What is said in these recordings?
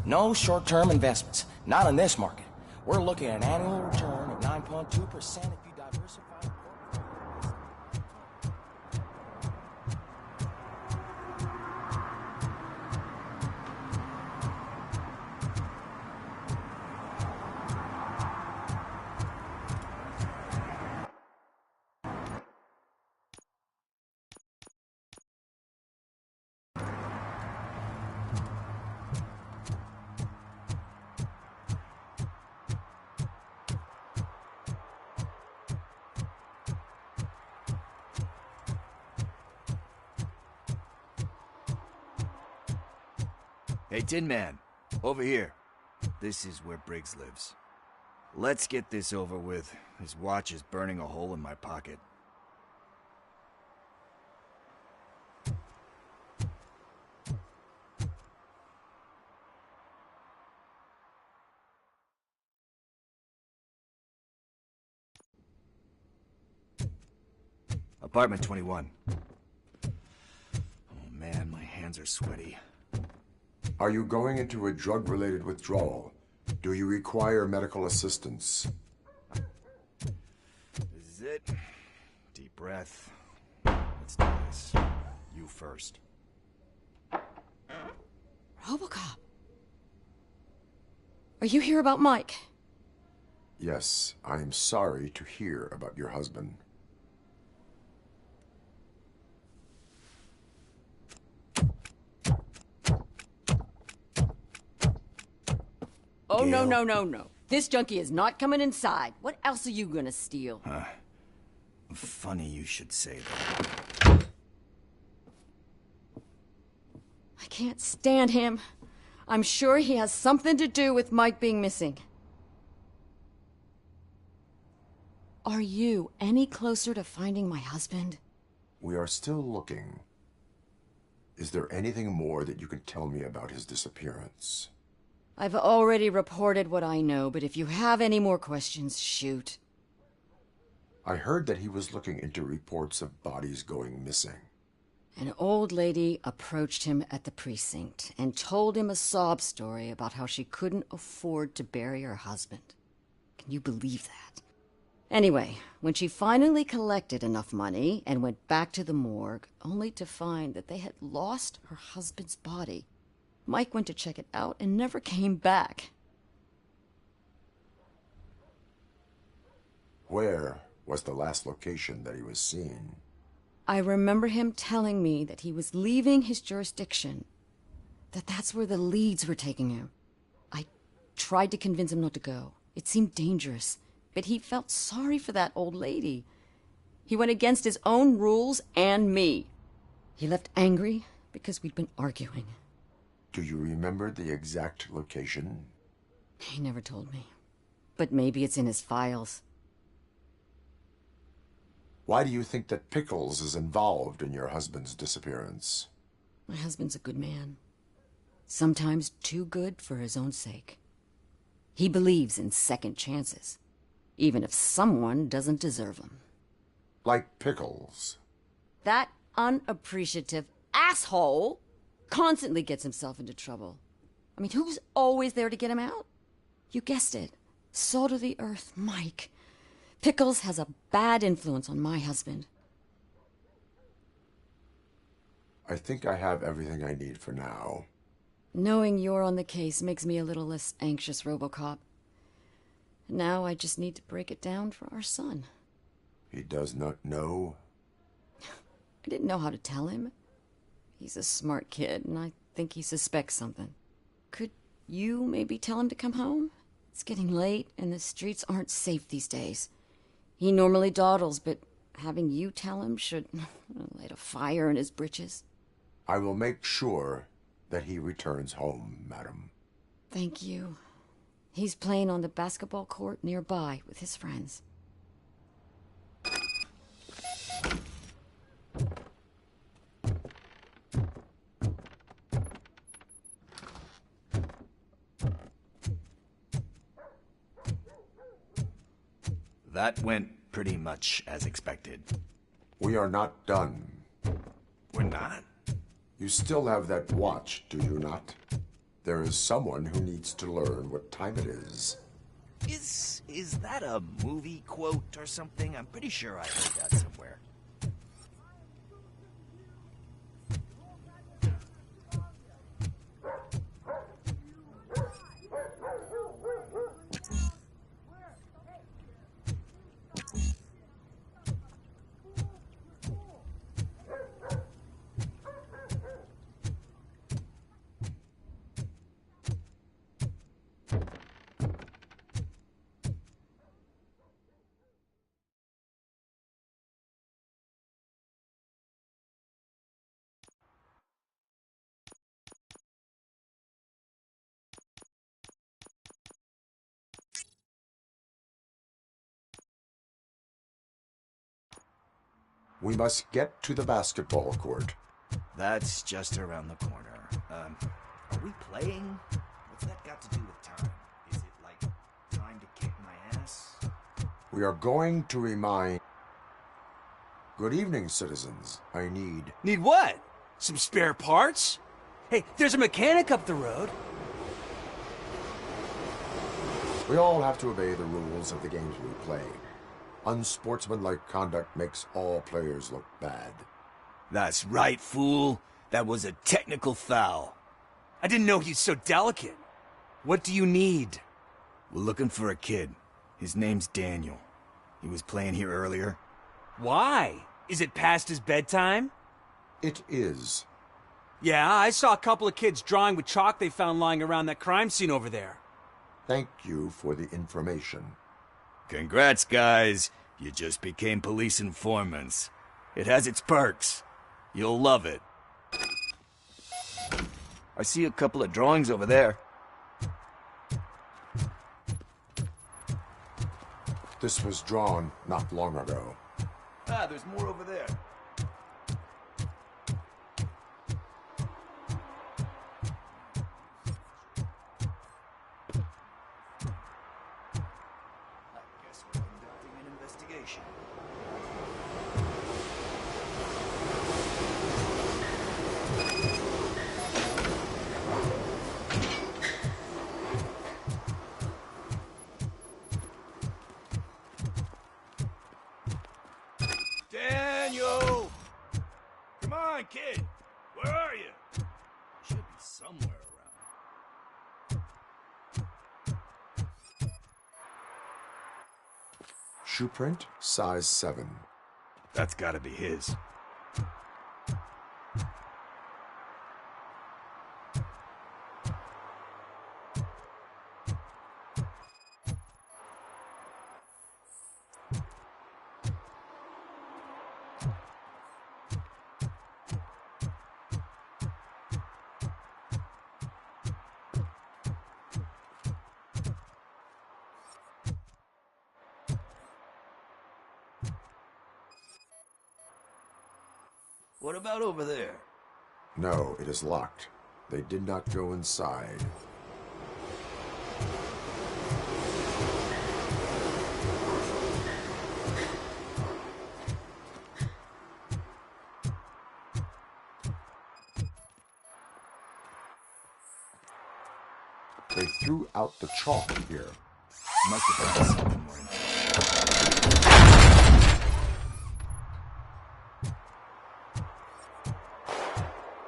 No short-term investments. Not in this market. We're looking at an annual return of 9.2% if you diversify. Hey, Tin Man, over here. This is where Briggs lives. Let's get this over with. His watch is burning a hole in my pocket. Apartment 21. Oh man, my hands are sweaty. Are you going into a drug-related withdrawal? Do you require medical assistance? This is it. Deep breath. Let's do this. You first. Robocop. Are you here about Mike? Yes, I am sorry to hear about your husband. Oh, no, no, no, no. This junkie is not coming inside. What else are you gonna steal? Funny you should say that. I can't stand him. I'm sure he has something to do with Mike being missing. Are you any closer to finding my husband? We are still looking. Is there anything more that you can tell me about his disappearance? I've already reported what I know, but if you have any more questions, shoot. I heard that he was looking into reports of bodies going missing. An old lady approached him at the precinct and told him a sob story about how she couldn't afford to bury her husband. Can you believe that? Anyway, when she finally collected enough money and went back to the morgue, only to find that they had lost her husband's body, Mike went to check it out and never came back. Where was the last location that he was seen? I remember him telling me that he was leaving his jurisdiction, that's where the leads were taking him. I tried to convince him not to go. It seemed dangerous, but he felt sorry for that old lady. He went against his own rules and me. He left angry because we'd been arguing. Do you remember the exact location? He never told me. But maybe it's in his files. Why do you think that Pickles is involved in your husband's disappearance? My husband's a good man. Sometimes too good for his own sake. He believes in second chances, even if someone doesn't deserve them. Like Pickles? That unappreciative asshole constantly gets himself into trouble. I mean, who's always there to get him out? You guessed it. Salt of the earth, Mike. Pickles has a bad influence on my husband. I think I have everything I need for now. Knowing you're on the case makes me a little less anxious, Robocop. Now I just need to break it down for our son. He does not know? I didn't know how to tell him. He's a smart kid, and I think he suspects something. Could you maybe tell him to come home? It's getting late, and the streets aren't safe these days. He normally dawdles, but having you tell him should light a fire in his britches. I will make sure that he returns home, madam. Thank you. He's playing on the basketball court nearby with his friends. That went pretty much as expected. We are not done. We're not? You still have that watch, do you not? There is someone who needs to learn what time it is. Is that a movie quote or something? I'm pretty sure I heard that somewhere. We must get to the basketball court. That's just around the corner. Are we playing? What's that got to do with time? Is it like time to kick my ass? We are going to remind... Good evening, citizens. I need... Need what? Some spare parts? Hey, there's a mechanic up the road. We all have to obey the rules of the games we play. Unsportsmanlike conduct makes all players look bad. That's right, fool. That was a technical foul. I didn't know he's so delicate. What do you need? We're looking for a kid. His name's Daniel. He was playing here earlier. Why? Is it past his bedtime? It is. Yeah, I saw a couple of kids drawing with chalk they found lying around that crime scene over there. Thank you for the information. Congrats, guys. You just became police informants. It has its perks. You'll love it. I see a couple of drawings over there. This was drawn not long ago. Ah, there's more over there. I guess we're conducting an investigation. Daniel! Come on, kid! Where are you? You should be somewhere around. Shoe print, size 7. That's gotta be his. What about over there? No, it is locked. They did not go inside. They threw out the chalk here. Must have been something more.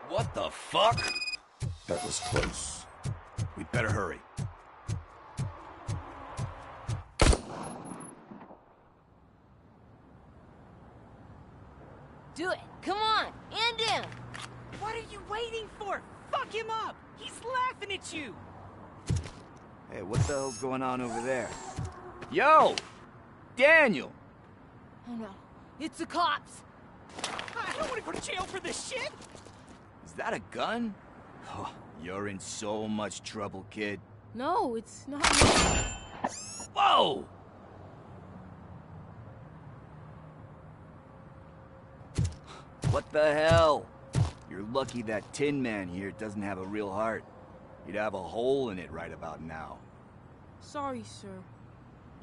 What the fuck? That was close. We'd better hurry. Do it. Come on. End him. What are you waiting for? Fuck him up! He's laughing at you! Hey, what the hell's going on over there? Yo! Daniel! Oh no. It's the cops. I don't want to go to jail for this shit! Is that a gun? Oh, you're in so much trouble, kid. No, it's not. Whoa! What the hell? You're lucky that Tin Man here doesn't have a real heart. He'd have a hole in it right about now. Sorry, sir.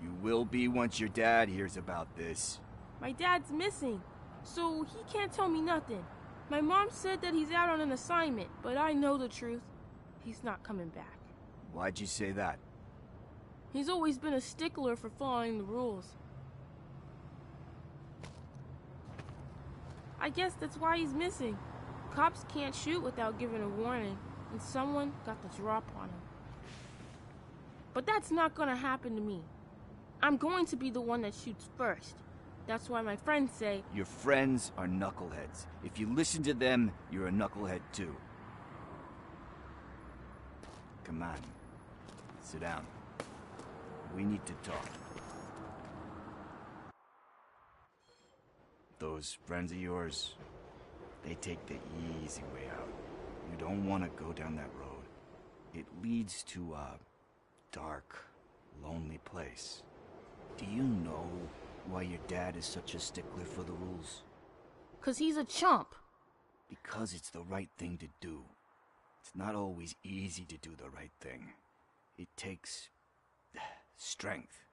You will be once your dad hears about this. My dad's missing, so he can't tell me nothing. My mom said that he's out on an assignment, but I know the truth. He's not coming back. Why'd you say that? He's always been a stickler for following the rules. I guess that's why he's missing. Cops can't shoot without giving a warning, and someone got the drop on him. But that's not gonna happen to me. I'm going to be the one that shoots first. That's why my friends say... Your friends are knuckleheads. If you listen to them, you're a knucklehead too. Come on. Sit down. We need to talk. Those friends of yours, they take the easy way out. You don't want to go down that road. It leads to a dark, lonely place. Do you know why your dad is such a stickler for the rules? 'Cause he's a chump. Because it's the right thing to do. It's not always easy to do the right thing. It takes strength.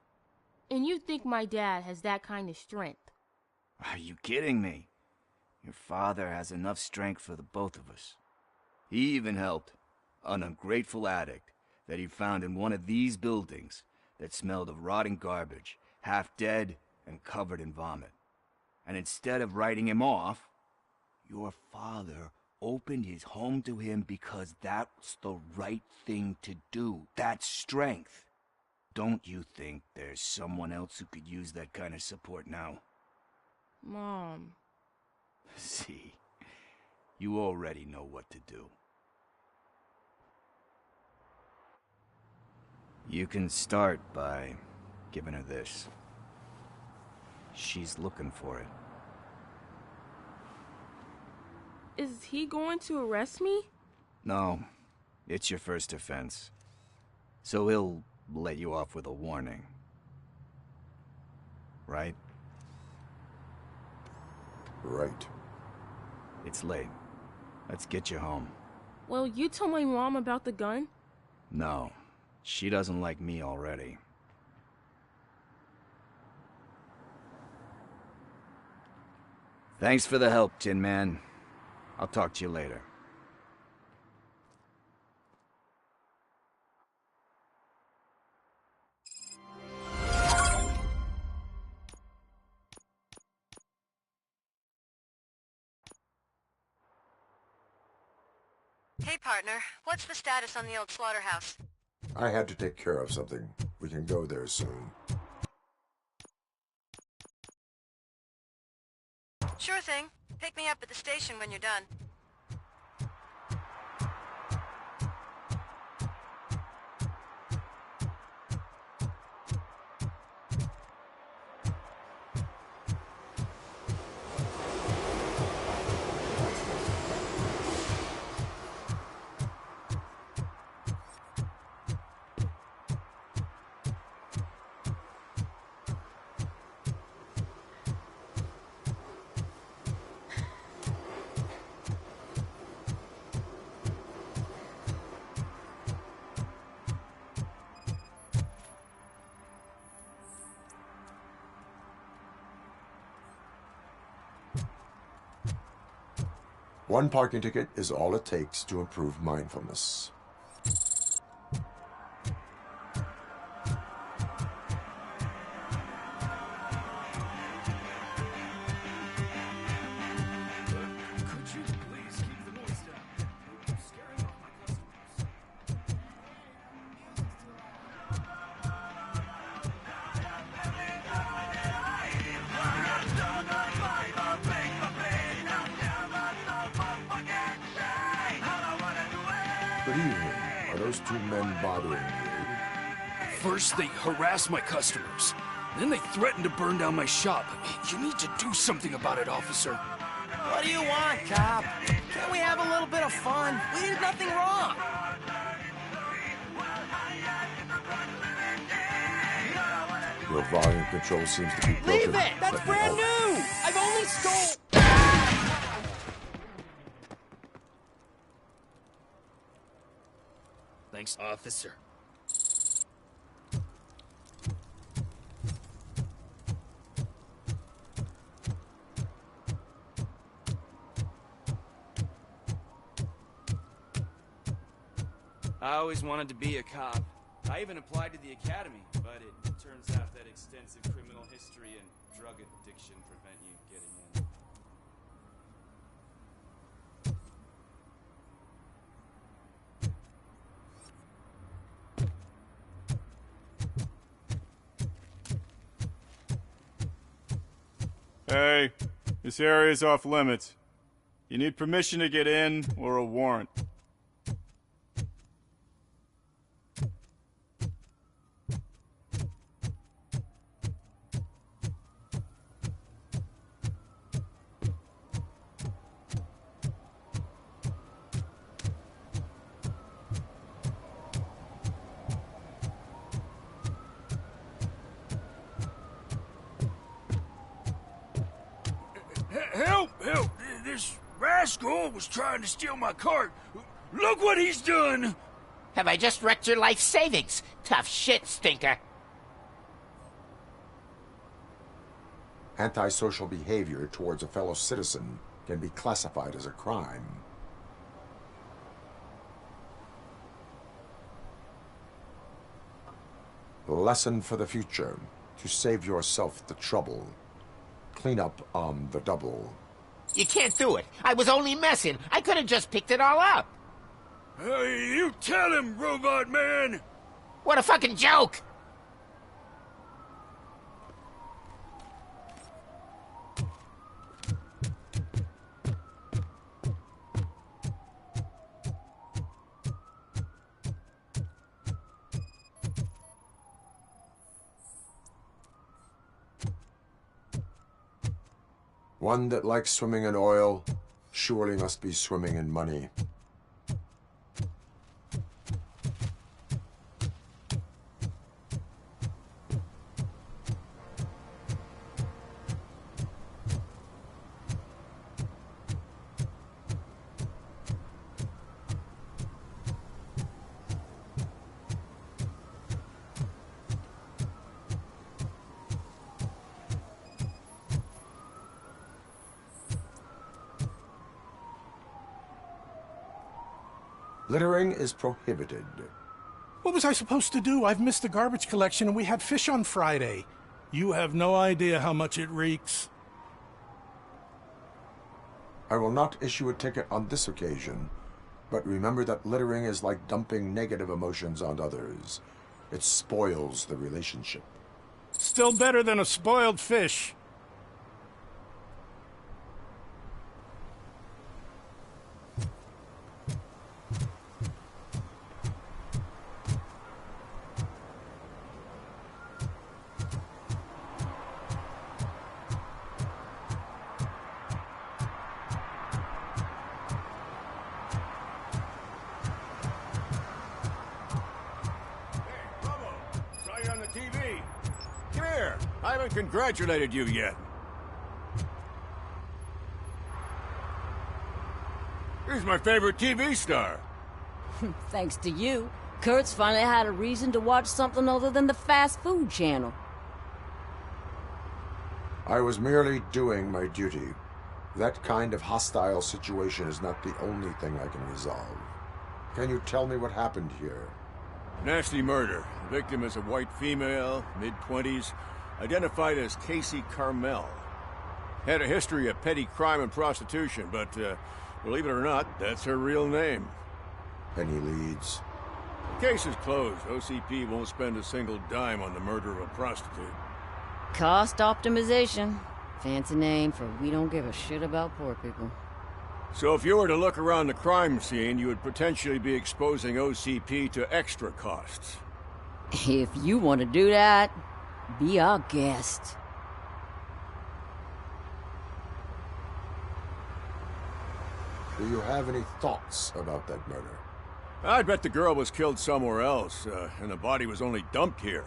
And you think my dad has that kind of strength? Are you kidding me? Your father has enough strength for the both of us. He even helped an ungrateful addict that he found in one of these buildings that smelled of rotting garbage, half dead and covered in vomit. And instead of writing him off, your father opened his home to him because that's the right thing to do. That's strength. Don't you think there's someone else who could use that kind of support now? Mom. See, you already know what to do. You can start by giving her this. She's looking for it. Is he going to arrest me? No, it's your first offense. So he'll let you off with a warning. Right? Right. It's late. Let's get you home. Well, you told my mom about the gun? No, she doesn't like me already. Thanks for the help, Tin Man. I'll talk to you later. Hey, partner. What's the status on the old slaughterhouse? I had to take care of something. We can go there soon. Sure thing. Pick me up at the station when you're done. One parking ticket is all it takes to improve mindfulness. Good evening. Are those two men bothering you? First, they harass my customers. Then they threaten to burn down my shop. You need to do something about it, officer. What do you want, cop? Can't we have a little bit of fun? We did nothing wrong. Your volume control seems to be broken. Leave it! That's Let me brand help. new! I've only stole... Thanks, officer. I always wanted to be a cop. I even applied to the academy, but it turns out that extensive criminal history and drug addiction prevent you getting in. Hey, this area's off limits. You need permission to get in or a warrant. Help! Help! This rascal was trying to steal my cart. Look what he's done! Have I just wrecked your life savings? Tough shit, stinker. Antisocial behavior towards a fellow citizen can be classified as a crime. Lesson for the future: to save yourself the trouble. Clean up on the double. You can't do it. I was only messing. I could have just picked it all up. You tell him, Robot Man! What a fucking joke! One that likes swimming in oil surely must be swimming in money. Littering is prohibited. What was I supposed to do? I've missed the garbage collection and we had fish on Friday. You have no idea how much it reeks. I will not issue a ticket on this occasion, but remember that littering is like dumping negative emotions on others. It spoils the relationship. Still better than a spoiled fish. I haven't congratulated you yet. He's my favorite TV star. Thanks to you, Kurt's finally had a reason to watch something other than the fast food channel. I was merely doing my duty. That kind of hostile situation is not the only thing I can resolve. Can you tell me what happened here? Nasty murder. The victim is a white female, mid-20s, identified as Casey Carmel. Had a history of petty crime and prostitution, but believe it or not, that's her real name. Any leads? The case is closed. OCP won't spend a single dime on the murder of a prostitute. Cost optimization. Fancy name for we don't give a shit about poor people. So if you were to look around the crime scene, you would potentially be exposing OCP to extra costs. If you want to do that, be our guest. Do you have any thoughts about that murder? I'd bet the girl was killed somewhere else, and the body was only dumped here.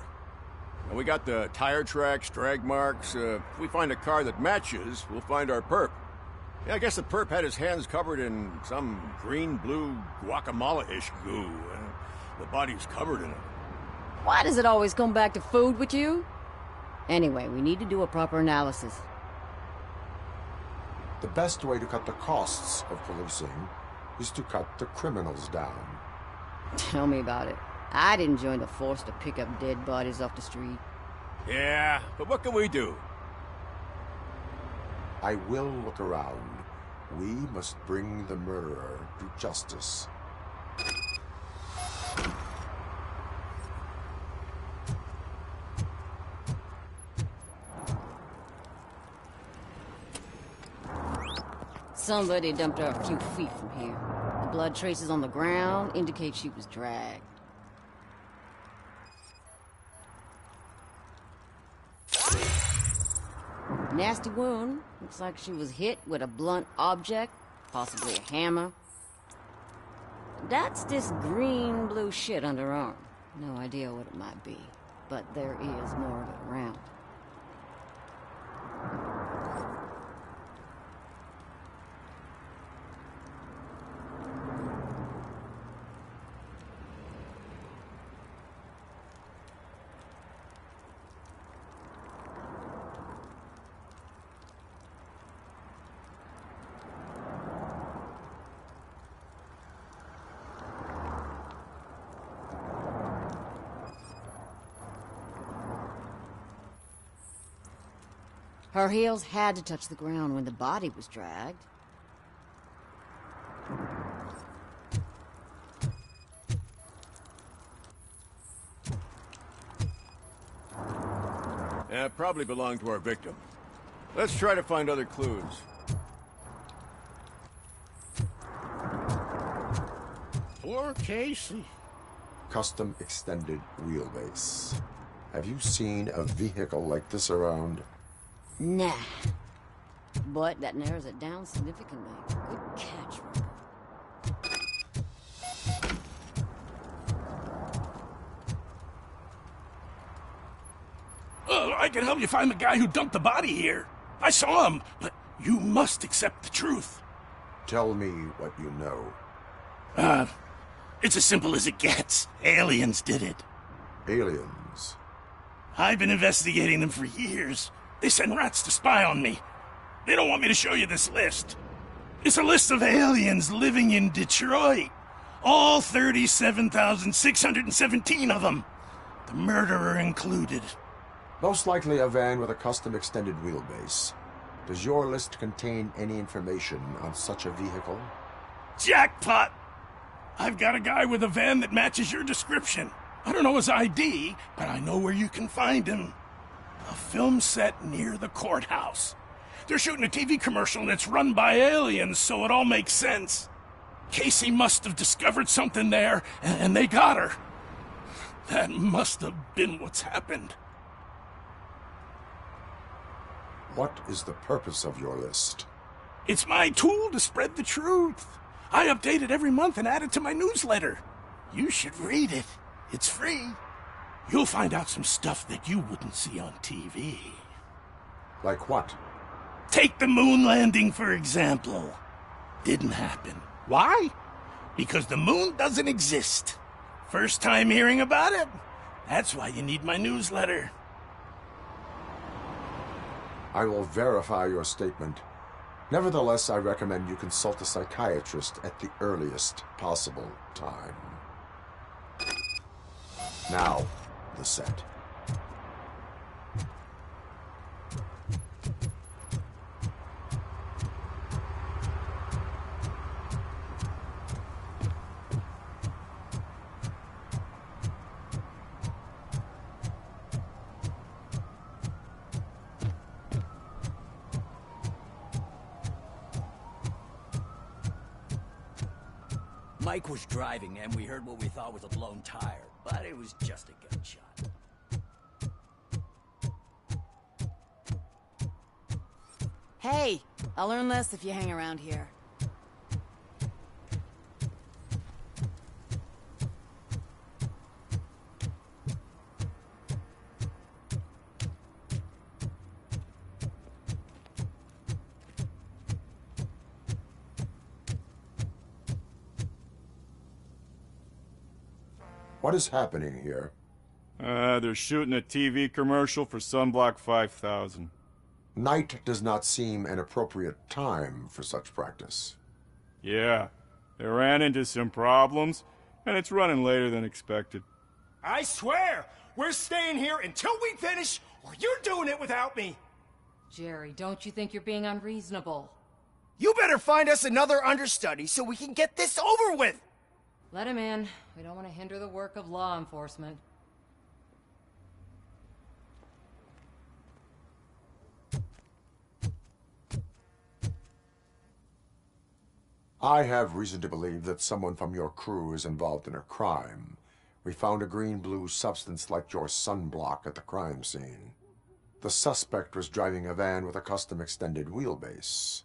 And we got the tire tracks, drag marks. If we find a car that matches, we'll find our perp. Yeah, I guess the perp had his hands covered in some green-blue guacamole-ish goo. The body's covered in it. Why does it always come back to food with you? Anyway, we need to do a proper analysis. The best way to cut the costs of policing is to cut the criminals down. Tell me about it. I didn't join the force to pick up dead bodies off the street. Yeah, but what can we do? I will look around. We must bring the murderer to justice. Somebody dumped her a few feet from here. The blood traces on the ground indicate she was dragged. Nasty wound. Looks like she was hit with a blunt object, possibly a hammer. That's this green-blue shit under her arm. No idea what it might be, but there is more of it around. Her heels had to touch the ground when the body was dragged. Yeah, probably belonged to our victim. Let's try to find other clues. Poor Casey. Custom extended wheelbase. Have you seen a vehicle like this around? Nah. But that narrows it down significantly. Good catch, Robert. I can help you find the guy who dumped the body here. I saw him, but you must accept the truth. Tell me what you know. It's as simple as it gets. Aliens did it. Aliens? I've been investigating them for years. They send rats to spy on me. They don't want me to show you this list. It's a list of aliens living in Detroit. All 37,617 of them. The murderer included. Most likely a van with a custom extended wheelbase. Does your list contain any information on such a vehicle? Jackpot! I've got a guy with a van that matches your description. I don't know his ID, but I know where you can find him. A film set near the courthouse. They're shooting a TV commercial and it's run by aliens, so it all makes sense. Casey must have discovered something there, and they got her. That must have been what's happened. What is the purpose of your list? It's my tool to spread the truth. I update it every month and add it to my newsletter. You should read it. It's free. You'll find out some stuff that you wouldn't see on TV. Like what? Take the moon landing, for example. Didn't happen. Why? Because the moon doesn't exist. First time hearing about it? That's why you need my newsletter. I will verify your statement. Nevertheless, I recommend you consult a psychiatrist at the earliest possible time. Now, the set. Mike was driving, and we heard what we thought was a blown tire, but it was just a gunshot. Hey, I'll learn less if you hang around here. What is happening here? They're shooting a TV commercial for Sunblock 5000. Night does not seem an appropriate time for such practice. Yeah, they ran into some problems, And it's running later than expected. I swear, we're staying here until we finish, or you're doing it without me. Jerry, don't you think you're being unreasonable? You better find us another understudy so we can get this over with. Let him in. We don't want to hinder the work of law enforcement. I have reason to believe that someone from your crew is involved in a crime. We found a green-blue substance like your sunblock at the crime scene. The suspect was driving a van with a custom extended wheelbase.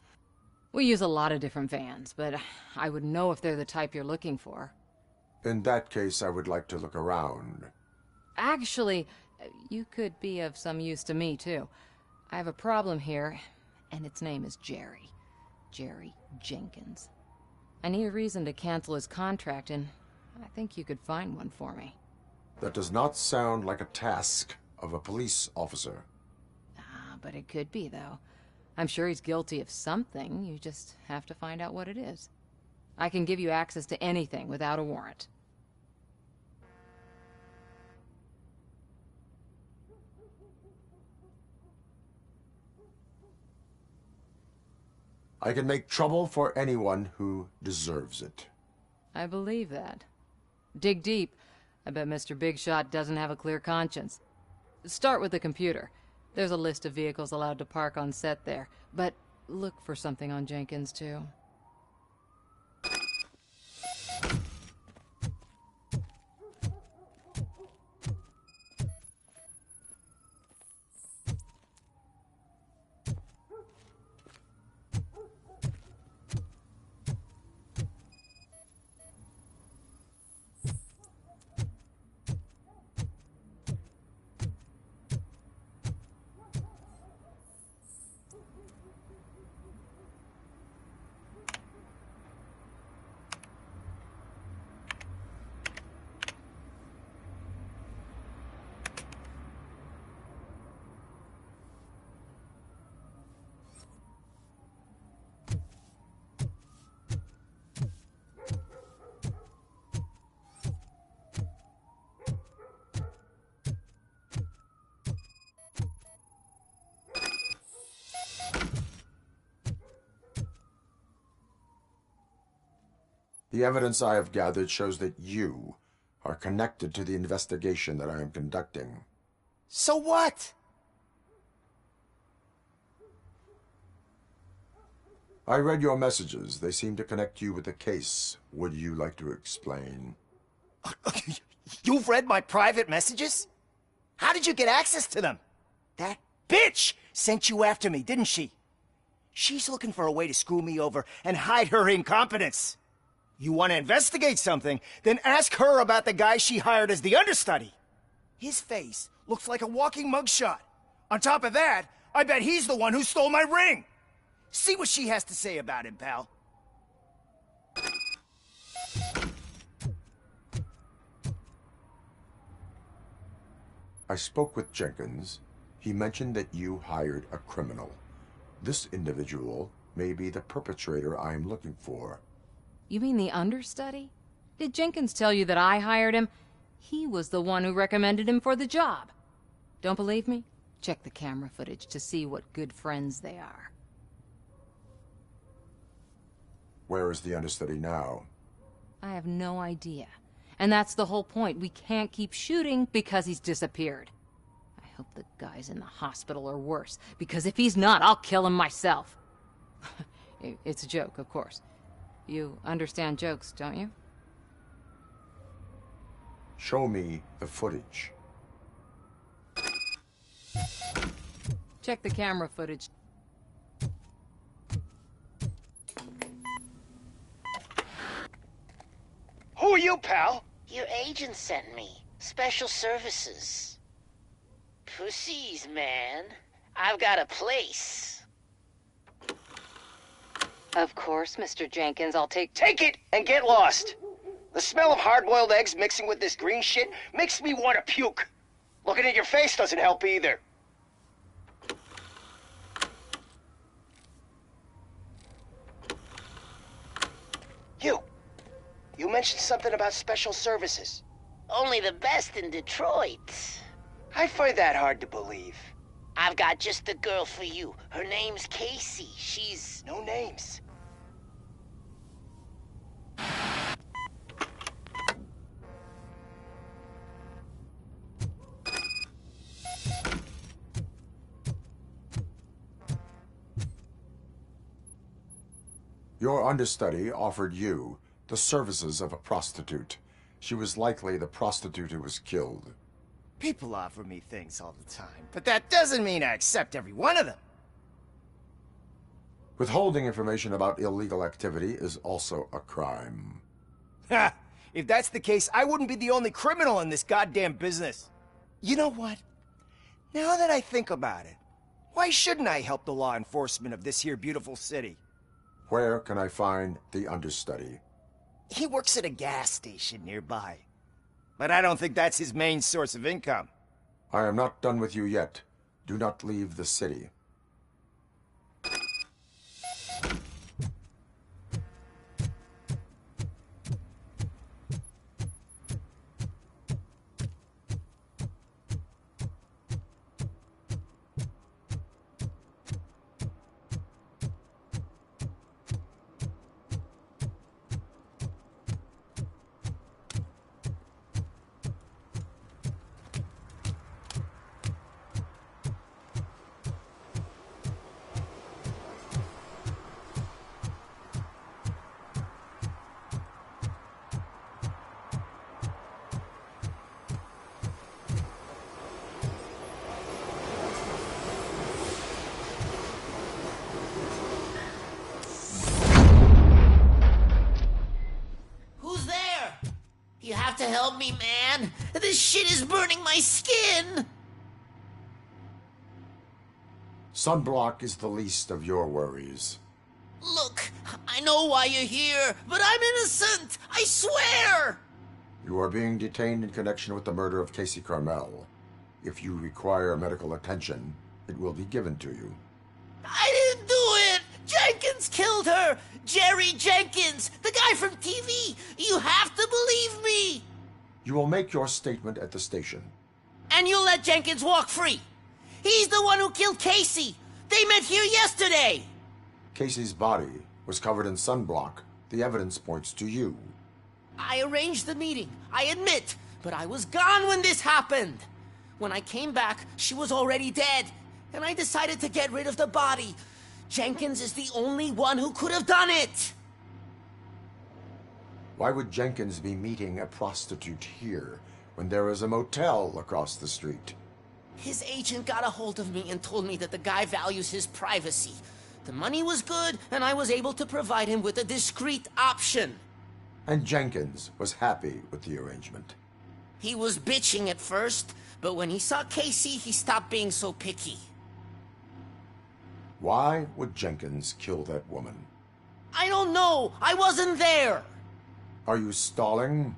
We use a lot of different vans, but I wouldn't know if they're the type you're looking for. In that case, I would like to look around. Actually, you could be of some use to me, too. I have a problem here, and its name is Jerry. Jerry Jenkins. I need a reason to cancel his contract, and I think you could find one for me. That does not sound like a task of a police officer. But it could be, though. I'm sure he's guilty of something. You just have to find out what it is. I can give you access to anything without a warrant. I can make trouble for anyone who deserves it. I believe that. Dig deep. I bet Mr. Big Shot doesn't have a clear conscience. Start with the computer. There's a list of vehicles allowed to park on set there, but look for something on Jenkins, too. The evidence I have gathered shows that you are connected to the investigation that I am conducting. So what? I read your messages. They seem to connect you with the case. Would you like to explain? You've read my private messages? How did you get access to them? That bitch sent you after me, didn't she? She's looking for a way to screw me over and hide her incompetence. You want to investigate something, then ask her about the guy she hired as the understudy. His face looks like a walking mugshot. On top of that, I bet he's the one who stole my ring. See what she has to say about him, pal. I spoke with Jenkins. He mentioned that you hired a criminal. This individual may be the perpetrator I am looking for. You mean the understudy? Did Jenkins tell you that I hired him? He was the one who recommended him for the job. Don't believe me? Check the camera footage to see what good friends they are. Where is the understudy now? I have no idea. And that's the whole point. We can't keep shooting because he's disappeared. I hope the guy's in the hospital or worse, because if he's not, I'll kill him myself. It's a joke, of course. You understand jokes, don't you? Show me the footage. Check the camera footage. Who are you, pal? Your agent sent me. Special services. Pussies, man. I've got a place. Of course, Mr. Jenkins, I'll take it and get lost. The smell of hard-boiled eggs mixing with this green shit makes me want to puke. Looking at your face doesn't help either. You. You mentioned something about special services. Only the best in Detroit. I find that hard to believe. I've got just the girl for you. Her name's Casey. She's... No names. Your understudy offered you the services of a prostitute. She was likely the prostitute who was killed. People offer me things all the time, but that doesn't mean I accept every one of them. Withholding information about illegal activity is also a crime. Ha! If that's the case, I wouldn't be the only criminal in this goddamn business. You know what? Now that I think about it, why shouldn't I help the law enforcement of this here beautiful city? Where can I find the understudy? He works at a gas station nearby. But I don't think that's his main source of income. I am not done with you yet. Do not leave the city. You have to help me, man. This shit is burning my skin. Sunblock is the least of your worries. Look, I know why you're here, but I'm innocent. I swear. You are being detained in connection with the murder of Casey Carmel. If you require medical attention, it will be given to you. I didn't do it. Jenkins killed her! Jerry Jenkins! The guy from TV! You have to believe me! You will make your statement at the station. And you'll let Jenkins walk free! He's the one who killed Casey! They met here yesterday! Casey's body was covered in sunblock. The evidence points to you. I arranged the meeting, I admit, but I was gone when this happened. When I came back, she was already dead, and I decided to get rid of the body. Jenkins is the only one who could have done it! Why would Jenkins be meeting a prostitute here when there is a motel across the street? His agent got a hold of me and told me that the guy values his privacy. The money was good, and I was able to provide him with a discreet option. And Jenkins was happy with the arrangement. He was bitching at first, but when he saw Casey, he stopped being so picky. Why would Jenkins kill that woman? I don't know. I wasn't there. Are you stalling?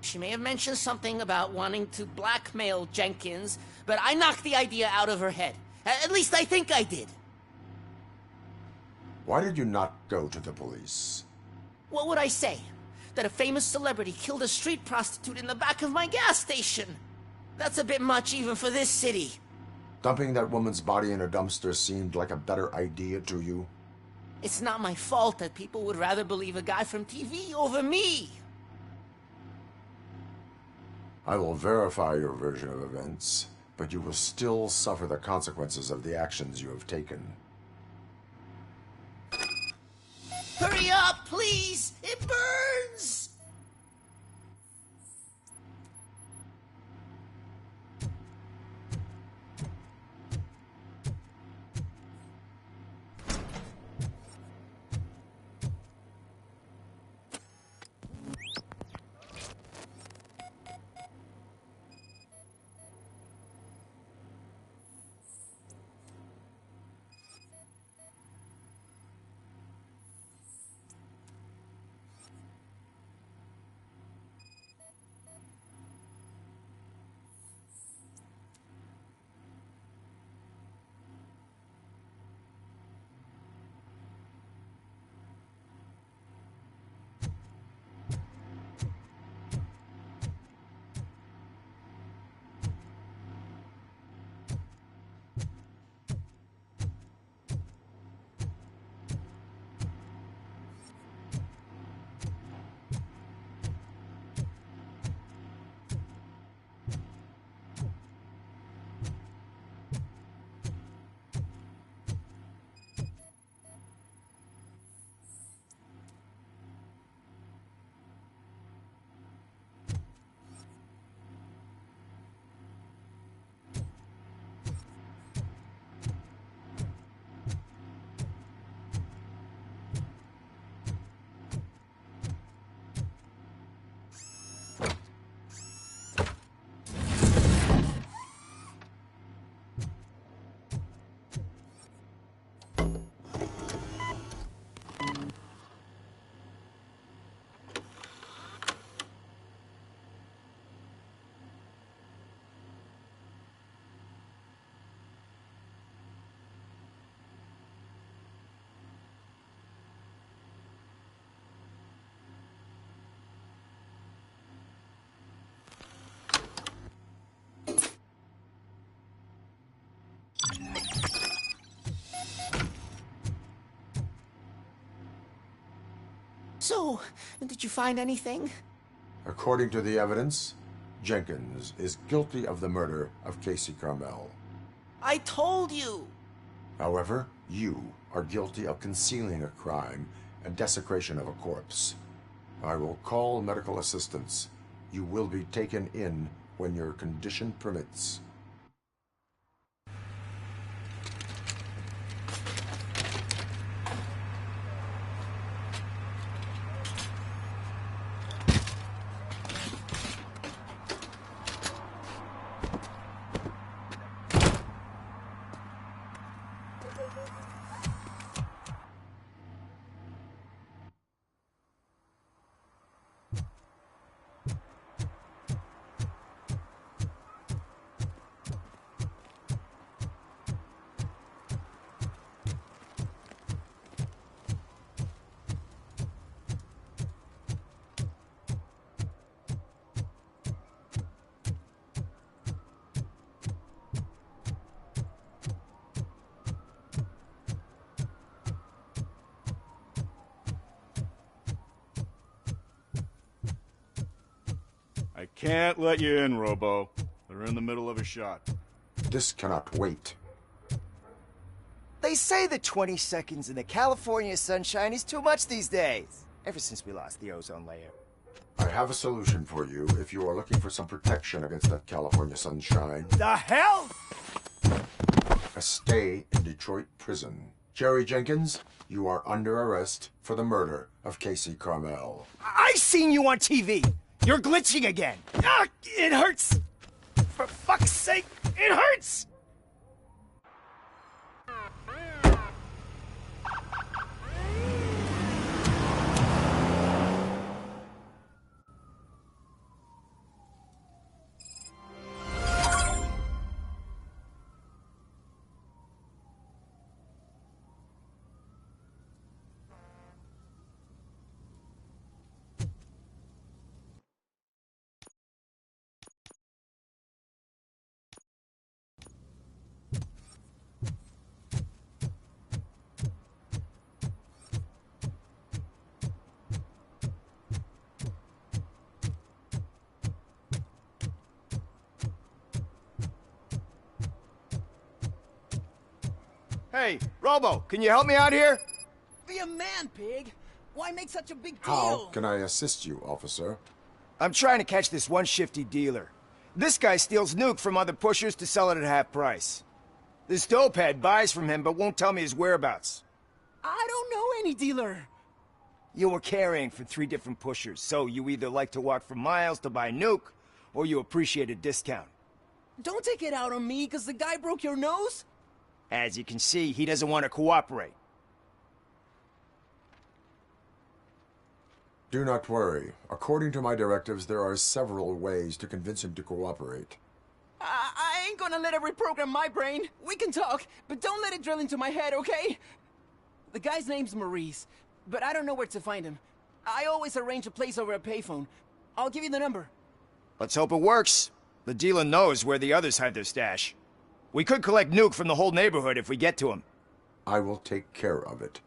She may have mentioned something about wanting to blackmail Jenkins, but I knocked the idea out of her head. At least I think I did. Why did you not go to the police? What would I say? That a famous celebrity killed a street prostitute in the back of my gas station? That's a bit much even for this city. Dumping that woman's body in a dumpster seemed like a better idea to you? It's not my fault that people would rather believe a guy from TV over me. I will verify your version of events, but you will still suffer the consequences of the actions you have taken. Hurry up, please! It burns! So, did you find anything? According to the evidence, Jenkins is guilty of the murder of Casey Carmel. I told you! However, you are guilty of concealing a crime and desecration of a corpse. I will call medical assistance. You will be taken in when your condition permits. I can't let you in, Robo. They're in the middle of a shot. This cannot wait. They say that 20 seconds in the California sunshine is too much these days. Ever since we lost the ozone layer. I have a solution for you if you are looking for some protection against that California sunshine. The hell? A stay in Detroit prison. Jerry Jenkins, you are under arrest for the murder of Casey Carmel. I seen you on TV. You're glitching again. Ah, it hurts. For fuck's sake, it hurts. Hey, Robo, can you help me out here? Be a man, pig. Why make such a big deal? How can I assist you, officer? I'm trying to catch this one shifty dealer. This guy steals nuke from other pushers to sell it at half price. This dopehead buys from him but won't tell me his whereabouts. I don't know any dealer. You were carrying for 3 different pushers, so you either like to walk for miles to buy nuke, or you appreciate a discount. Don't take it out on me, because the guy broke your nose? As you can see, he doesn't want to cooperate. Do not worry. According to my directives, there are several ways to convince him to cooperate. I ain't gonna let it reprogram my brain. We can talk, but don't let it drill into my head, okay? The guy's name's Maurice, but I don't know where to find him. I always arrange a place over a payphone. I'll give you the number. Let's hope it works. The dealer knows where the others hide their stash. We could collect nuke from the whole neighborhood if we get to him. I will take care of it.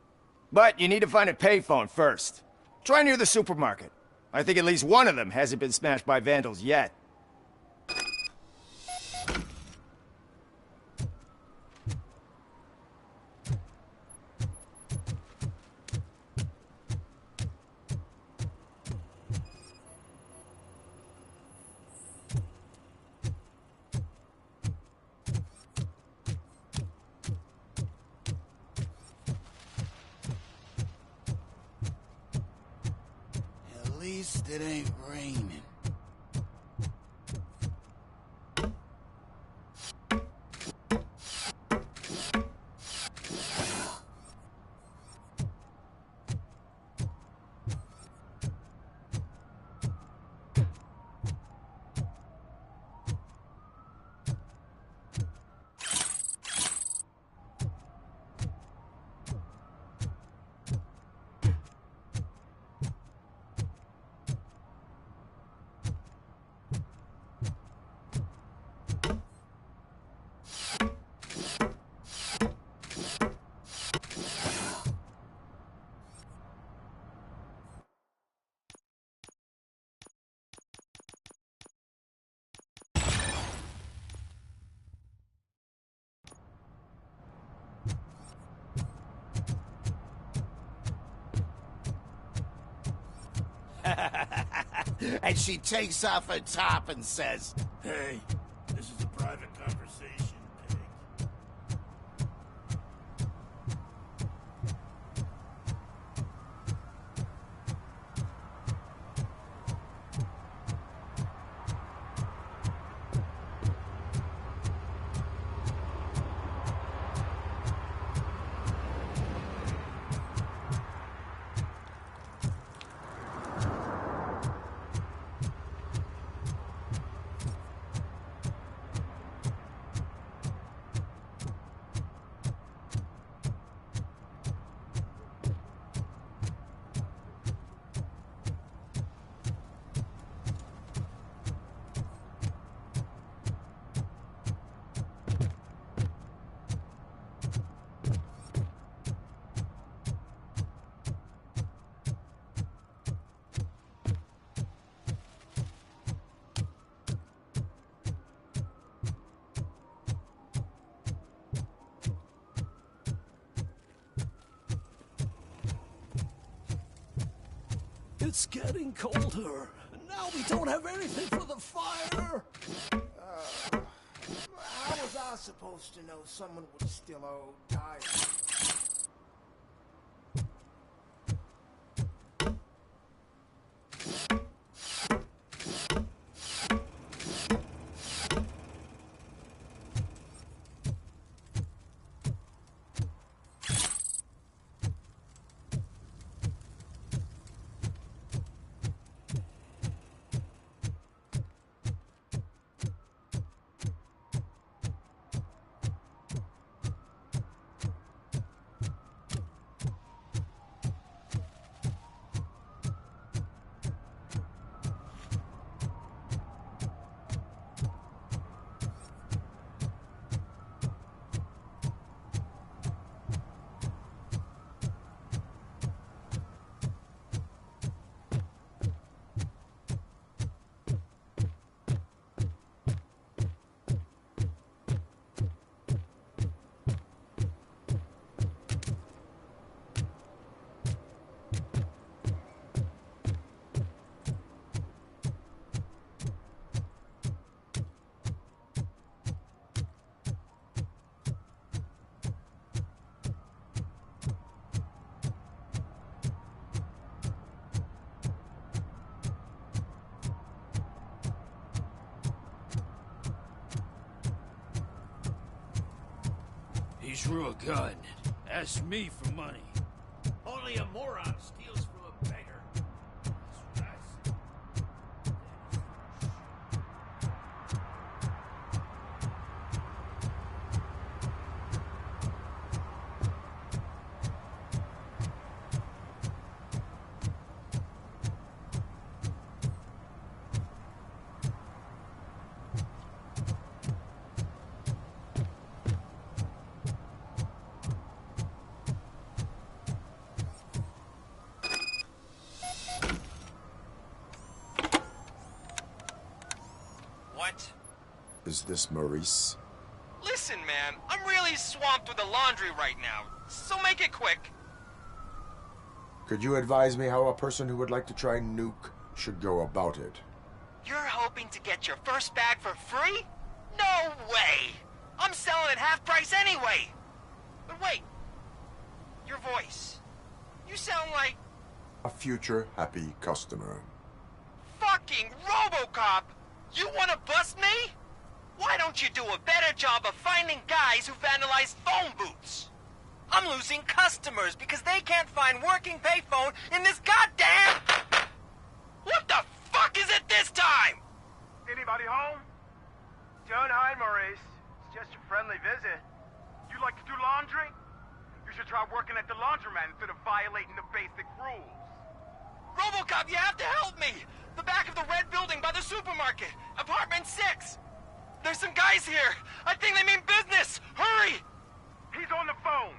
But you need to find a payphone first. Try near the supermarket. I think at least one of them hasn't been smashed by vandals yet. At least it ain't raining. And she takes off her top and says, Hey, this is a private conversation, pig. It's getting colder, and now we don't have anything for the fire. How was I supposed to know someone was still old tired? He's real good. Ask me for money. Only a moron steals from a beggar. What? Is this Maurice? Listen, man, I'm really swamped with the laundry right now, so make it quick. Could you advise me how a person who would like to try nuke should go about it? You're hoping to get your first bag for free? No way! I'm selling at half price anyway! But wait, your voice. You sound like... A future happy customer. fucking Robocop! You wanna bust me? Why don't you do a better job of finding guys who vandalize phone booths? I'm losing customers because they can't find working payphone in this goddamn... What the fuck is it this time? Anybody home? Don't hide, Maurice. It's just a friendly visit. You like to do laundry? You should try working at the laundromat instead of violating the basic rules. Robocop, you have to help me! The back of the red building by the supermarket. Apartment 6. There's some guys here. I think they mean business. Hurry! He's on the phone.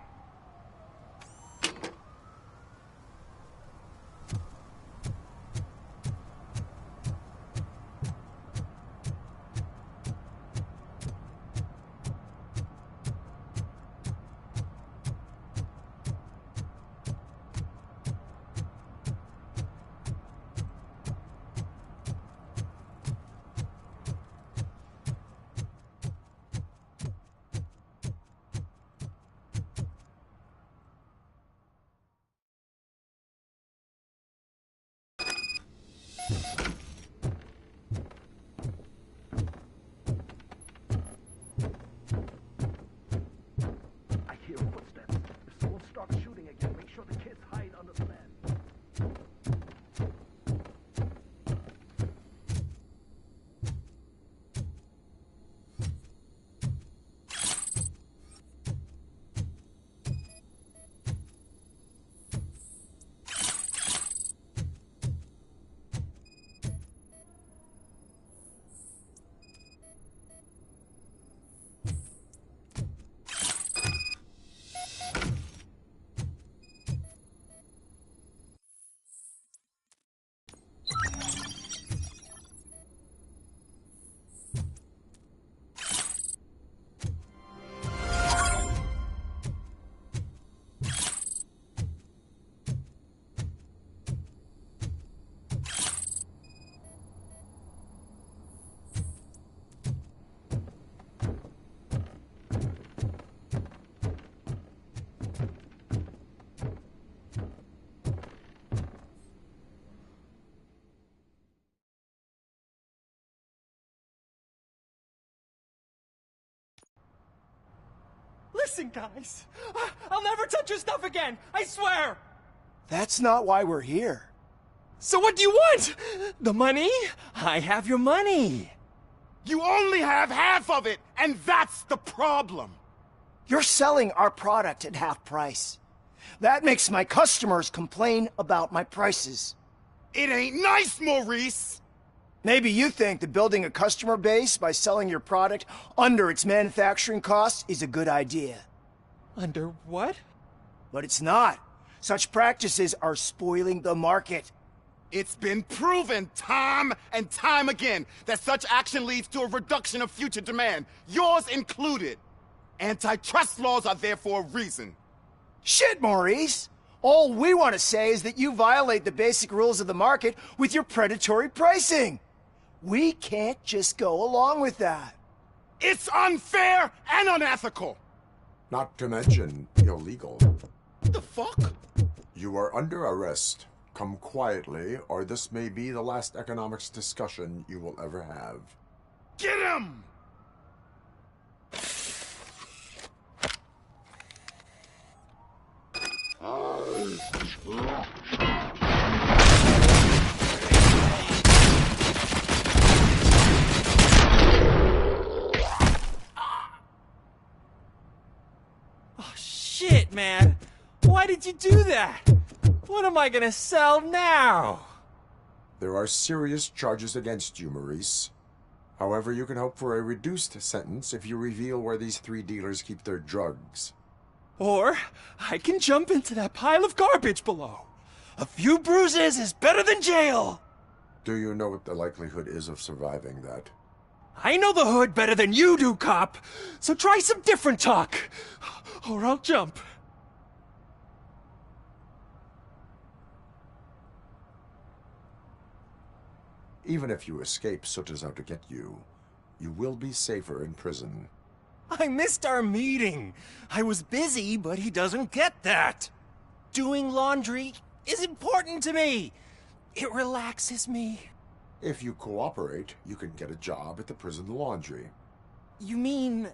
Listen, guys. I'll never touch your stuff again. I swear. That's not why we're here. So what do you want? The money? I have your money. You only have half of it, and that's the problem. You're selling our product at half price. That makes my customers complain about my prices. It ain't nice, Maurice! Maybe you think that building a customer base by selling your product under its manufacturing costs is a good idea. Under what? But it's not. Such practices are spoiling the market. It's been proven time and time again that such action leads to a reduction of future demand, yours included. Antitrust laws are there for a reason. Shit, Maurice! All we want to say is that you violate the basic rules of the market with your predatory pricing. We can't just go along with that. It's unfair and unethical! Not to mention illegal. What the fuck? You are under arrest. Come quietly, or this may be the last economics discussion you will ever have. Get him! Oh, shit, man. Why did you do that? What am I gonna sell now? There are serious charges against you, Maurice. However, you can hope for a reduced sentence if you reveal where these 3 dealers keep their drugs. Or I can jump into that pile of garbage below. A few bruises is better than jail. Do you know what the likelihood is of surviving that? I know the hood better than you do, cop. So try some different talk, or I'll jump. Even if you escape Soot is out to get you, you will be safer in prison. I missed our meeting. I was busy, but he doesn't get that. Doing laundry is important to me. It relaxes me. If you cooperate, you can get a job at the prison laundry. You mean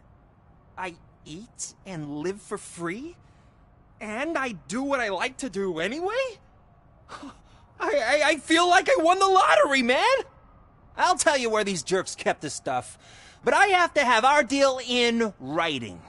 I eat and live for free? And I do what I like to do anyway? I feel like I won the lottery, man! I'll tell you where these jerks kept this stuff, but I have to have our deal in writing.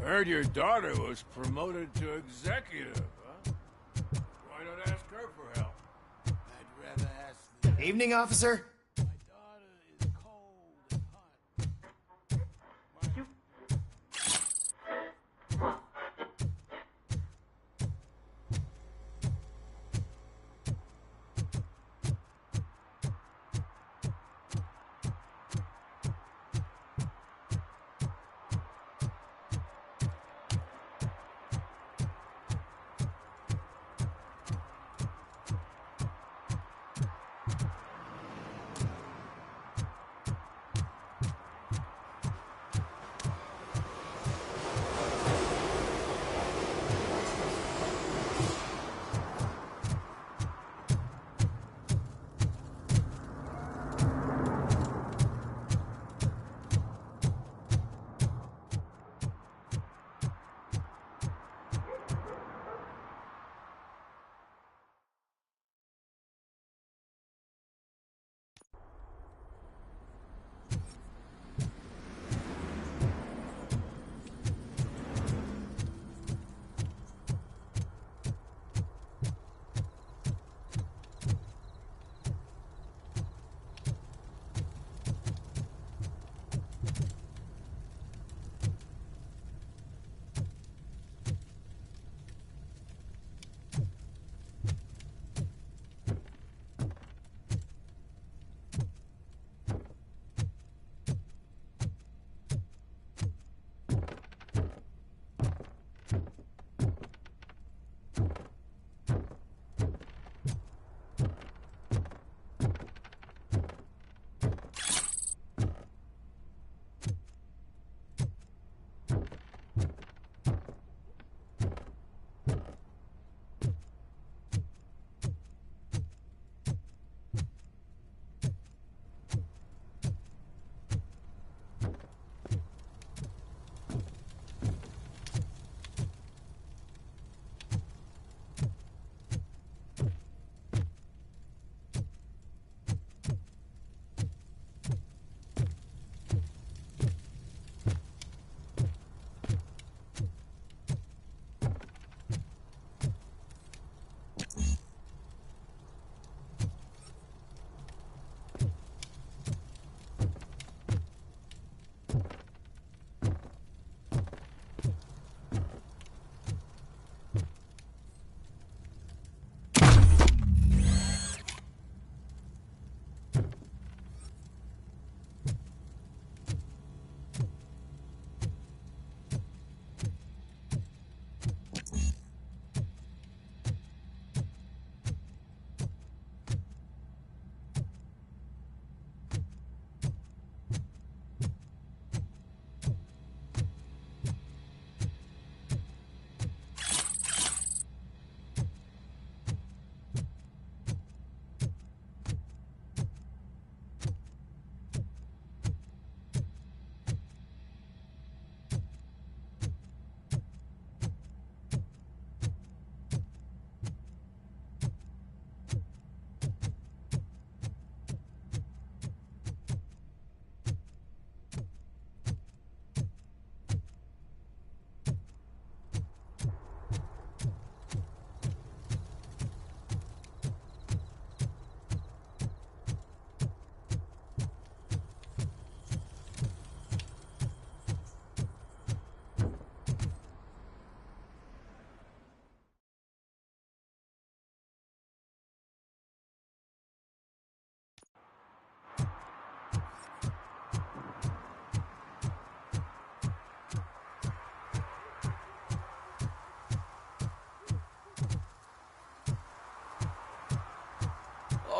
Heard your daughter was promoted to executive, huh? Why not ask her for help? I'd rather ask the... Evening, officer. My daughter is cold and hot.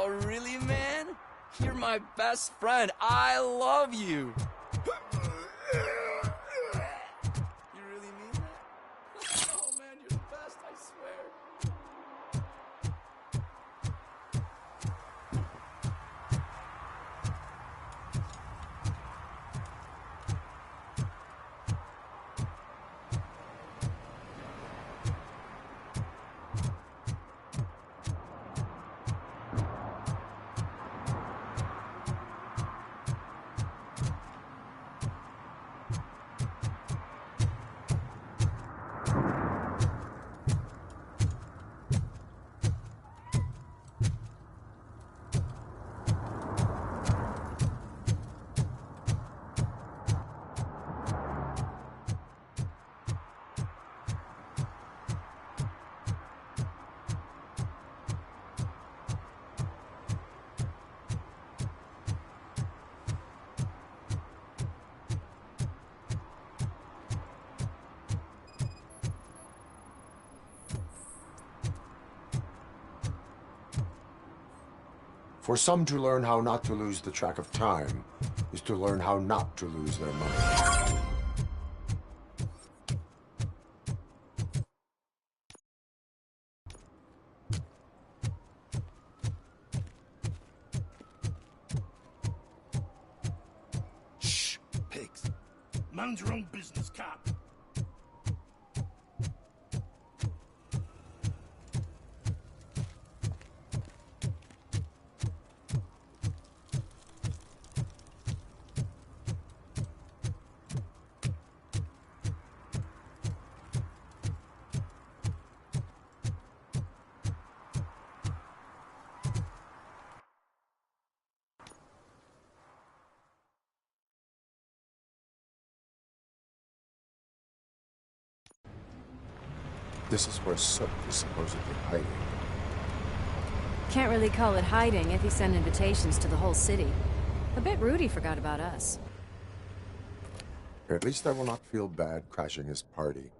Oh, really, man? You're my best friend. I love you. You really mean that? Oh, man, you're the best, I swear. For some, to learn how not to lose the track of time is to learn how not to lose their money. Shh, pigs. Mind your own business, cop. This is where Sook is supposedly hiding. Can't really call it hiding if he sent invitations to the whole city. A bit rude he forgot about us. At least I will not feel bad crashing his party.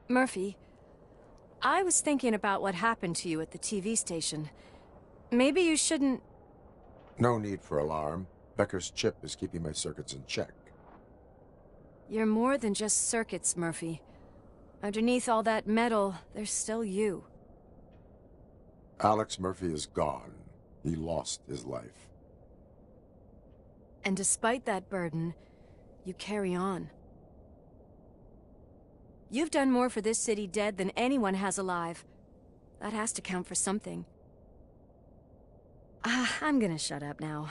Murphy, I was thinking about what happened to you at the TV station. Maybe you shouldn't... No need for alarm. Becker's chip is keeping my circuits in check. You're more than just circuits, Murphy. Underneath all that metal, there's still you. Alex Murphy is gone. He lost his life. And despite that burden, you carry on. You've done more for this city dead than anyone has alive. That has to count for something. I'm gonna shut up now.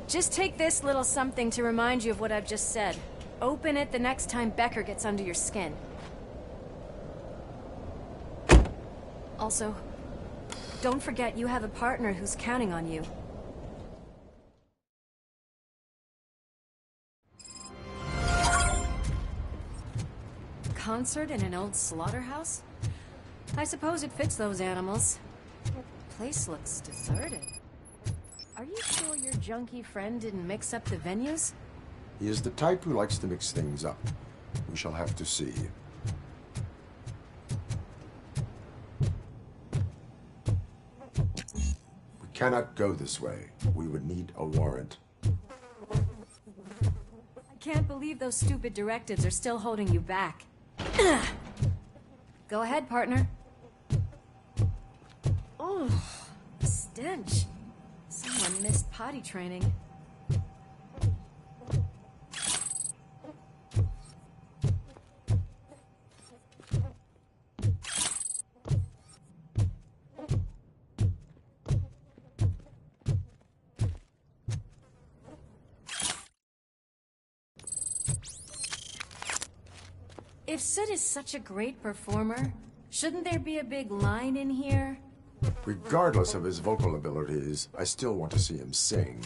Just take this little something to remind you of what I've just said. Open it the next time Becker gets under your skin. Also, don't forget you have a partner who's counting on you. Concert in an old slaughterhouse? I suppose it fits those animals. Place looks deserted. Are you sure your junkie friend didn't mix up the venues? He is the type who likes to mix things up. We shall have to see. We cannot go this way. We would need a warrant. I can't believe those stupid directives are still holding you back. Go ahead, partner. Oh, the stench. Someone missed potty training. If Sid is such a great performer, shouldn't there be a big line in here? Regardless of his vocal abilities, I still want to see him sing.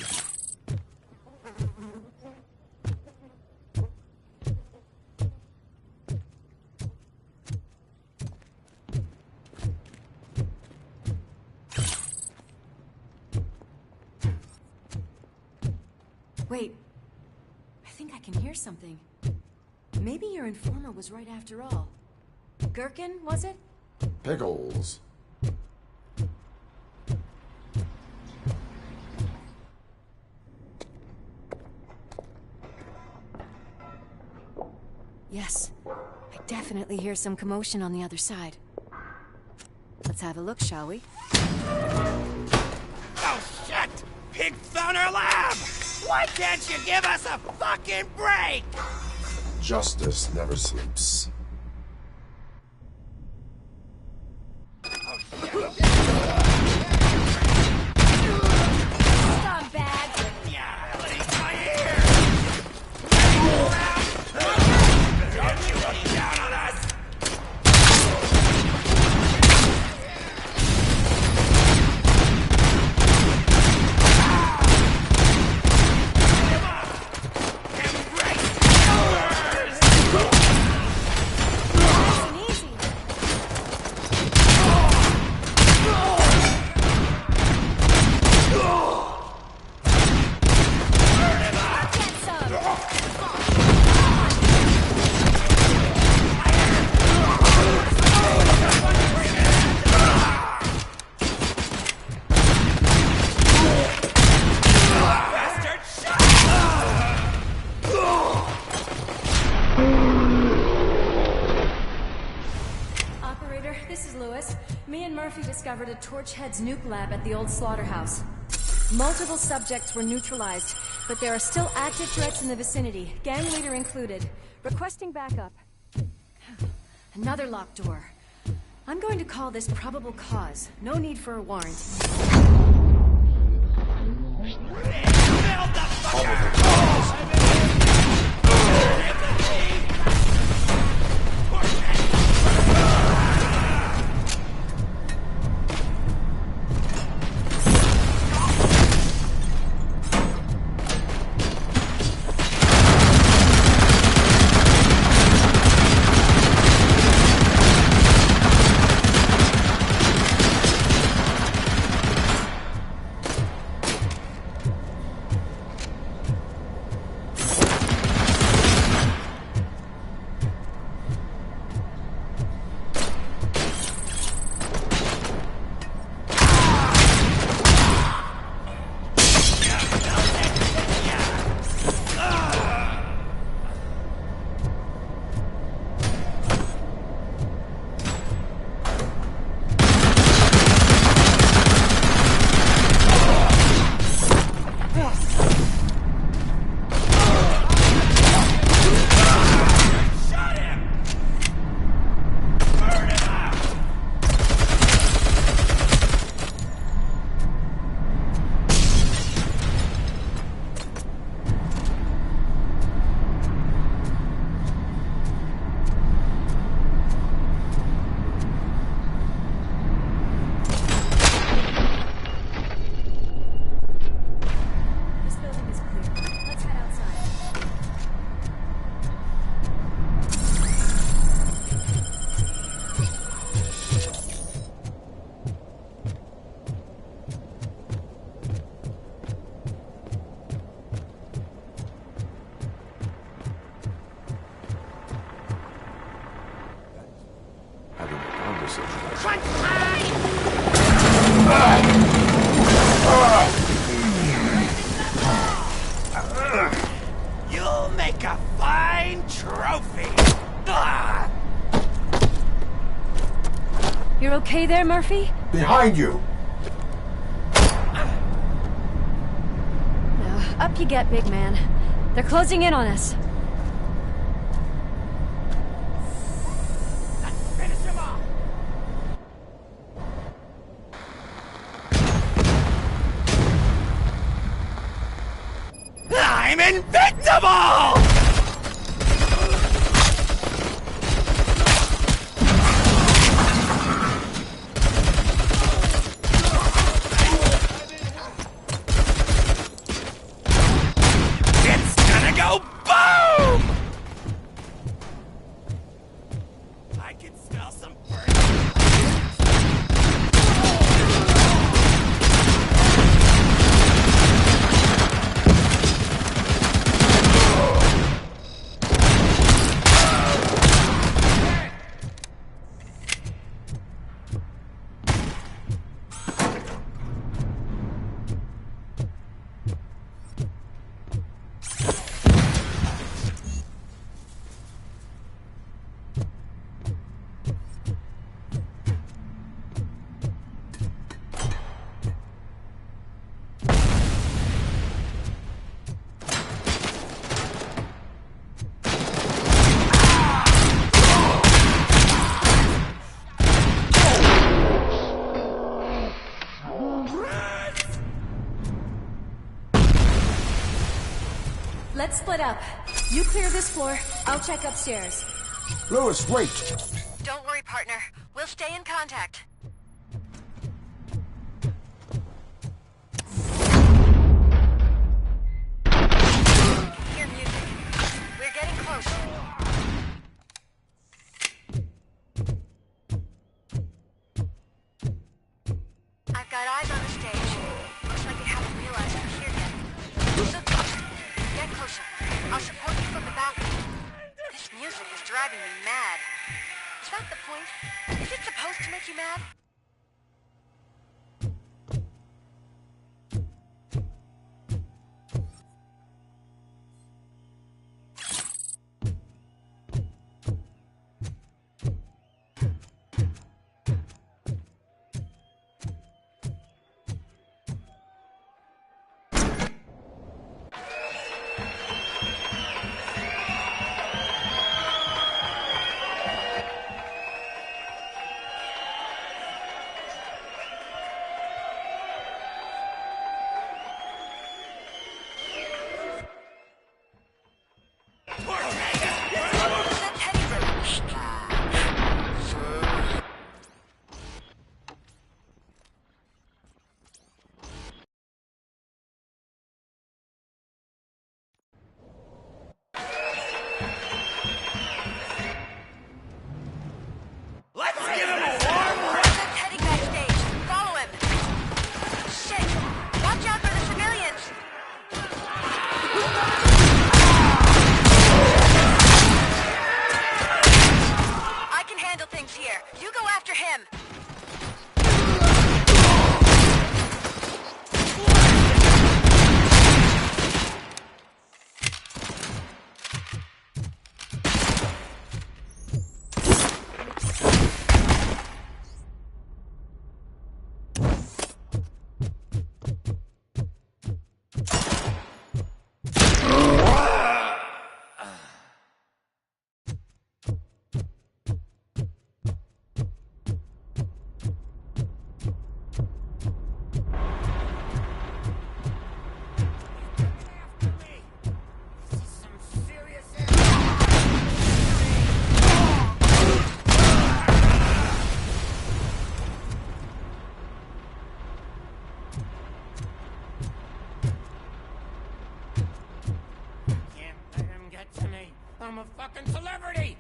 Wait, I think I can hear something. Maybe your informer was right after all. Gherkin, was it? Pickles. Yes, I definitely hear some commotion on the other side. Let's have a look, shall we? Oh, shit! Pig found our lab! Why can't you give us a fucking break? Justice never sleeps. Discovered a Torchhead's nuke lab at the old slaughterhouse. Multiple subjects were neutralized, but there are still active threats in the vicinity, gang leader included. Requesting backup. Another locked door. I'm going to call this probable cause. No need for a warrant. You'll make a fine trophy. You're okay there, Murphy? Behind you! Up you get, big man. They're closing in on us. Finish him off. I'm invincible! Go boom! I can smell some burn. Let's split up. You clear this floor, I'll check upstairs. Lewis, wait! Don't worry, partner. We'll stay in contact. Hear music. We're getting close. I've got eyes on the stage. Looks like they haven't realized we're here yet. So closer. Get closer. I'll support you from the balcony. This music is driving me mad. Is that the point? Is it supposed to make you mad? I'm a fucking celebrity!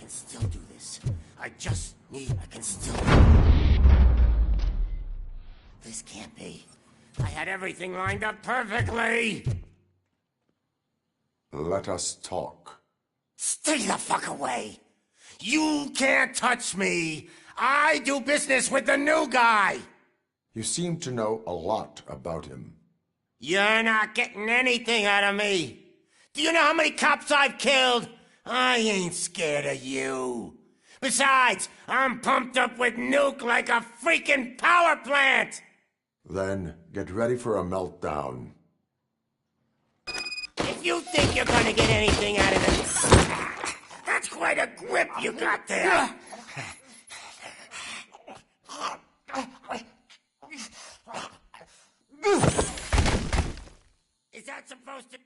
Still do this. I can still... This can't be. I had everything lined up perfectly! Let us talk. Stay the fuck away! You can't touch me! I do business with the new guy! You seem to know a lot about him. You're not getting anything out of me! Do you know how many cops I've killed? I ain't scared of you. Besides, I'm pumped up with nuke like a freaking power plant! Then get ready for a meltdown. If you think you're gonna get anything out of it, that's quite a grip you got there. Is that supposed to...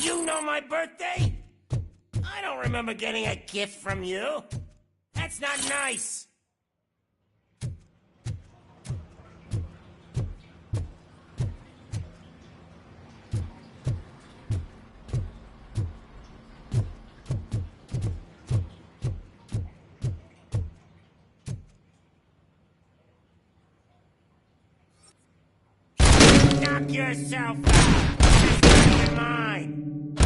You know my birthday? I don't remember getting a gift from you. That's not nice. Knock yourself out. Just in mine.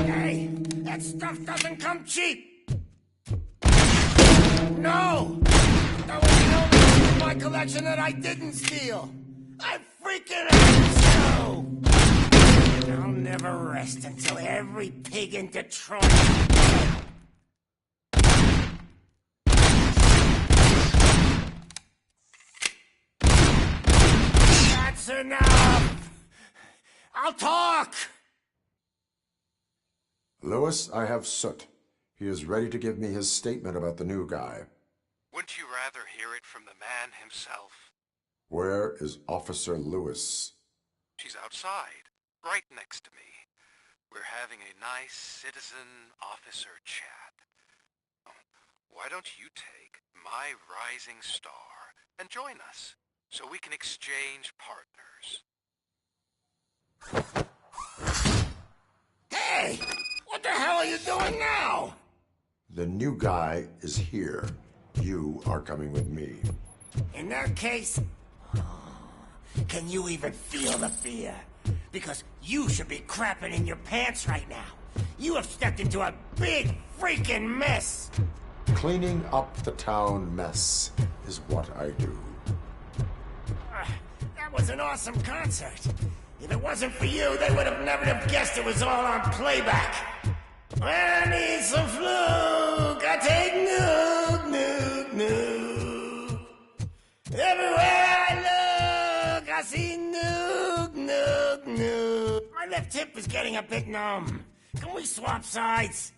Hey, that stuff doesn't come cheap. No! There was no in my collection that I didn't steal. I freaking hate so! I'll never rest until every pig in Detroit is dead. That's enough! I'll talk! Lewis, I have Soot. He is ready to give me his statement about the new guy. Wouldn't you rather hear it from the man himself? Where is Officer Lewis? She's outside, right next to me. We're having a nice citizen-officer chat. Why don't you take my rising star and join us, so we can exchange partners? Hey! What the hell are you doing now? The new guy is here. You are coming with me. In that case, can you even feel the fear? Because you should be crapping in your pants right now. You have stepped into a big freaking mess. Cleaning up the town mess is what I do. That was an awesome concert. If it wasn't for you, they would have never have guessed it was all on playback. When I need some fluke, I take Nuke, Nuke, Nuke. Everywhere I look, I see Nuke, Nuke, Nuke. My left hip is getting a bit numb. Can we swap sides?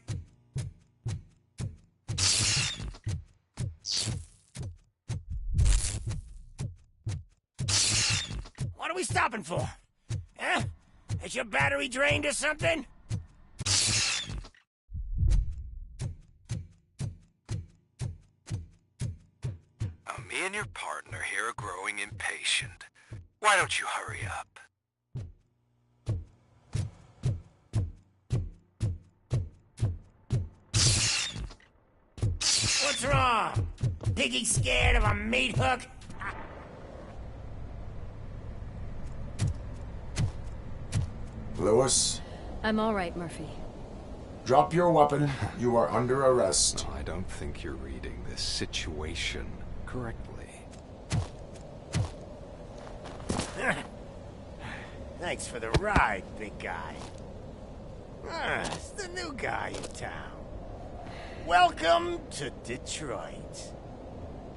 What are we stopping for? Huh? Is your battery drained or something? Me and your partner here are growing impatient. Why don't you hurry up? What's wrong? Piggy scared of a meat hook? Lewis? I'm all right, Murphy. Drop your weapon. You are under arrest. No, I don't think you're reading this situation correctly. Thanks for the ride, big guy. It's the new guy in town. Welcome to Detroit.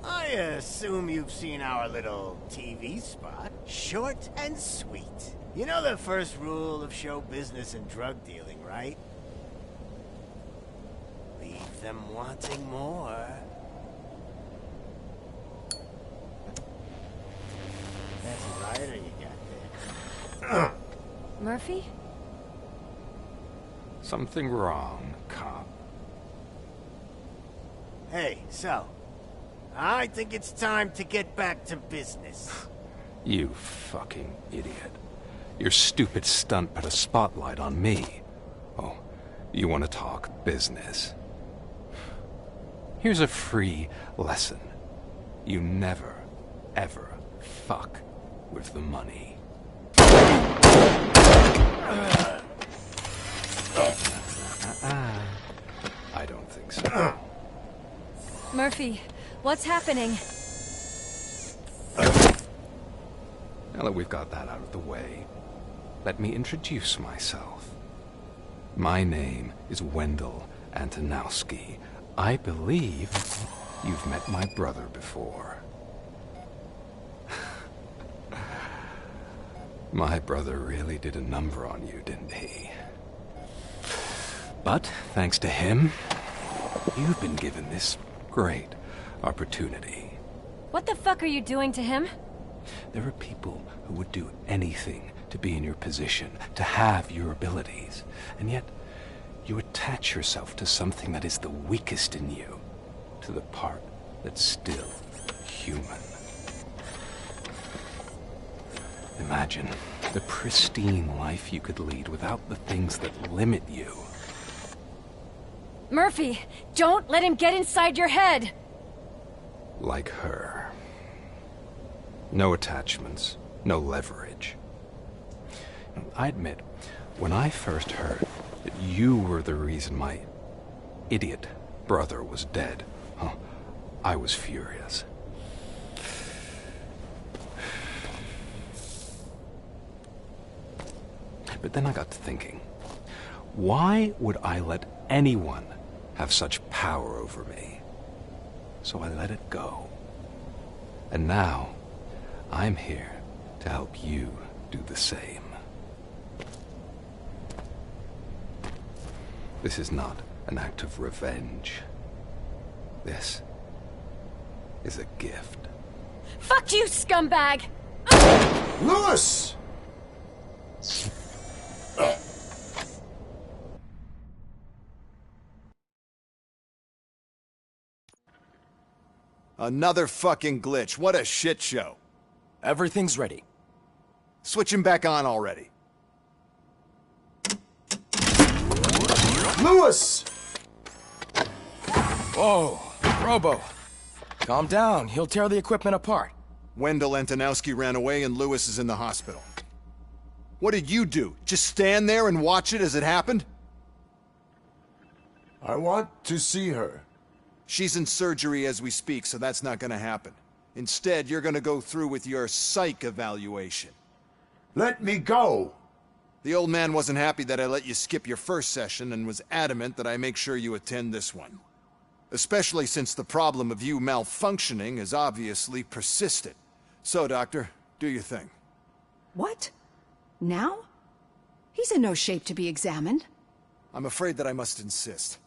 I assume you've seen our little TV spot. Short and sweet. You know the first rule of show business and drug dealing, right? Leave them wanting more. That's a lighter you got there. Murphy? Something wrong, cop. Hey, so, I think it's time to get back to business. You fucking idiot. Your stupid stunt put a spotlight on me. Oh, you want to talk business? Here's a free lesson. You never, ever fuck with the money. I don't think so. Murphy, what's happening? Now that we've got that out of the way, let me introduce myself. My name is Wendell Antonowski. I believe you've met my brother before. My brother really did a number on you, didn't he? But, thanks to him, you've been given this great opportunity. What the fuck are you doing to him? There are people who would do anything to be in your position, to have your abilities, and yet you attach yourself to something that is the weakest in you, to the part that's still human. Imagine the pristine life you could lead without the things that limit you. Murphy, don't let him get inside your head! Like her. No attachments, no leverage. I admit, when I first heard that you were the reason my idiot brother was dead, I was furious. But then I got to thinking, why would I let anyone have such power over me? So I let it go. And now, I'm here to help you do the same. This is not an act of revenge. This is a gift. Fuck you, scumbag! Lewis! Another fucking glitch. What a shit show. Everything's ready. Switch him back on already. Lewis! Whoa, Robo. Calm down. He'll tear the equipment apart. Wendell Antonowski ran away and Lewis is in the hospital. What did you do? Just stand there and watch it as it happened? I want to see her. She's in surgery as we speak, so that's not gonna happen. Instead, you're gonna go through with your psych evaluation. Let me go! The old man wasn't happy that I let you skip your first session and was adamant that I make sure you attend this one. Especially since the problem of you malfunctioning is obviously persistent. So, Doctor, do your thing. What? Now? He's in no shape to be examined. I'm afraid that I must insist.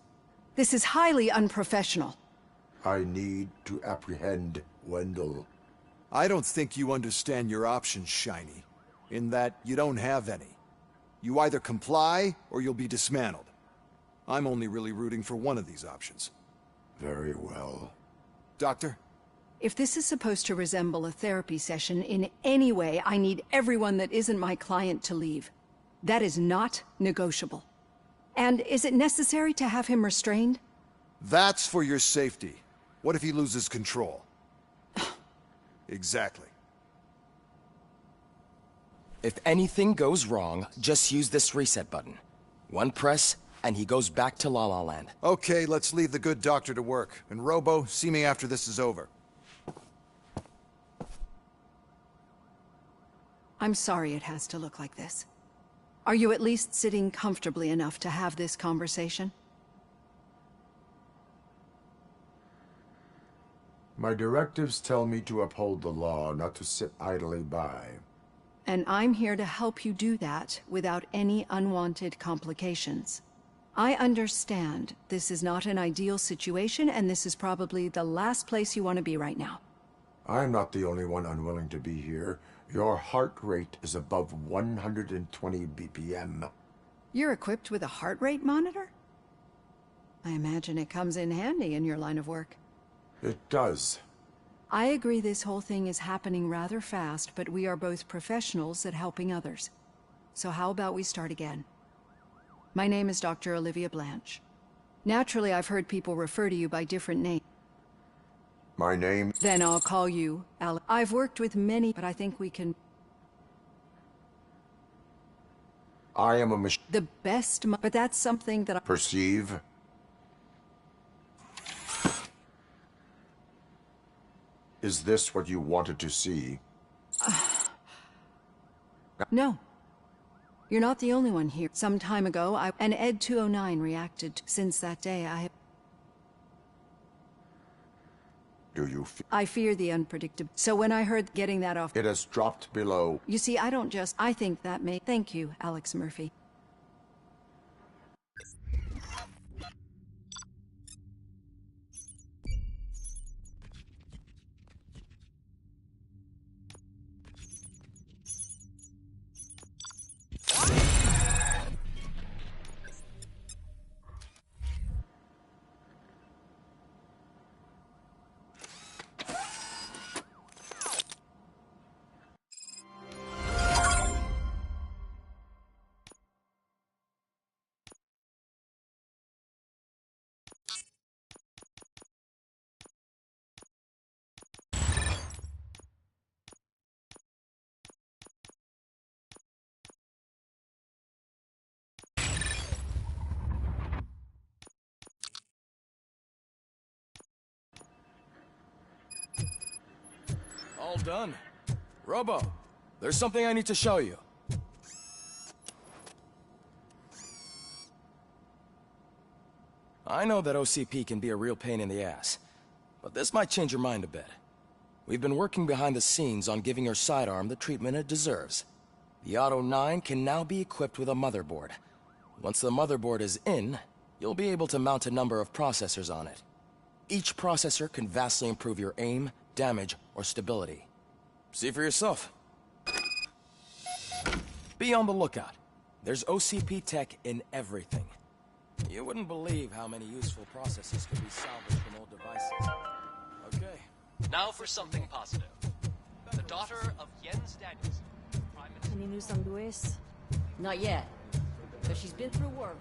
This is highly unprofessional. I need to apprehend Wendell. I don't think you understand your options, Shiny. In that you don't have any. You either comply, or you'll be dismantled. I'm only really rooting for one of these options. Very well. Doctor? If this is supposed to resemble a therapy session in any way, I need everyone that isn't my client to leave. That is not negotiable. And is it necessary to have him restrained? That's for your safety. What if he loses control? Exactly. If anything goes wrong, just use this reset button. One press, and he goes back to La La Land. Okay, let's leave the good doctor to work. And Robo, see me after this is over. I'm sorry it has to look like this. Are you at least sitting comfortably enough to have this conversation? My directives tell me to uphold the law, not to sit idly by. And I'm here to help you do that without any unwanted complications. I understand this is not an ideal situation, and this is probably the last place you want to be right now. I'm not the only one unwilling to be here. Your heart rate is above 120 BPM. You're equipped with a heart rate monitor? I imagine it comes in handy in your line of work. It does. I agree this whole thing is happening rather fast, but we are both professionals at helping others. So how about we start again? My name is Dr. Olivia Blanche. Naturally, I've heard people refer to you by different names. My name? Then I'll call you Alex. I've worked with many, but I think we can... I am a machine. The best, but that's something that I... Perceive? Is this what you wanted to see? No. You're not the only one here. Some time ago, and Ed 209 reacted. Since that day, Do you I fear the unpredictable. So when I heard getting that off... It has dropped below. You see, I don't just... I think that may... Thank you, Alex Murphy. All done. Robo, there's something I need to show you. I know that OCP can be a real pain in the ass, but this might change your mind a bit. We've been working behind the scenes on giving your sidearm the treatment it deserves. The Auto 9 can now be equipped with a motherboard. Once the motherboard is in, you'll be able to mount a number of processors on it. Each processor can vastly improve your aim, damage, or stability. See for yourself. Be on the lookout. There's OCP tech in everything. You wouldn't believe how many useful processes could be salvaged from old devices. Okay. Now for something positive. The daughter of Jens Danielson. Any news on Luis? Not yet, but she's been through worse.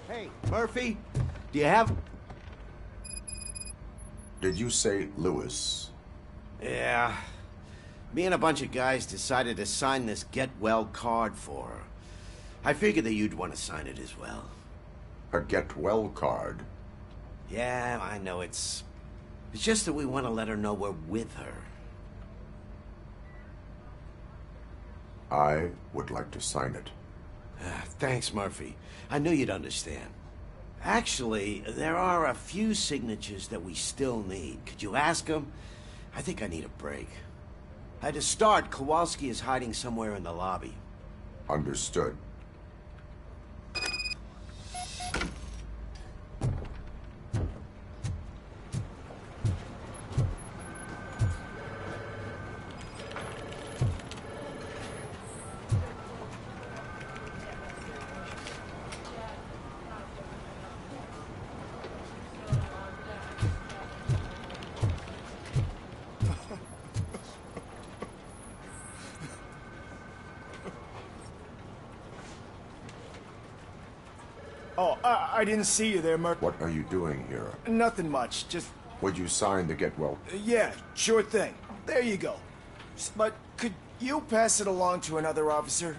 Hey, Murphy, do you have... Did you say Lewis? Yeah. Me and a bunch of guys decided to sign this get well card for her. I figured that you'd want to sign it as well. A get well card? Yeah, I know it's just that we want to let her know we're with her. I would like to sign it. Thanks, Murphy. I knew you'd understand. Actually, there are a few signatures that we still need. Could you ask them? I think I need a break. To start, Kowalski is hiding somewhere in the lobby. Understood. Oh, I didn't see you there, Murphy. What are you doing here? Nothing much, just... Would you sign the get well? Yeah, sure thing. There you go. But could you pass it along to another officer?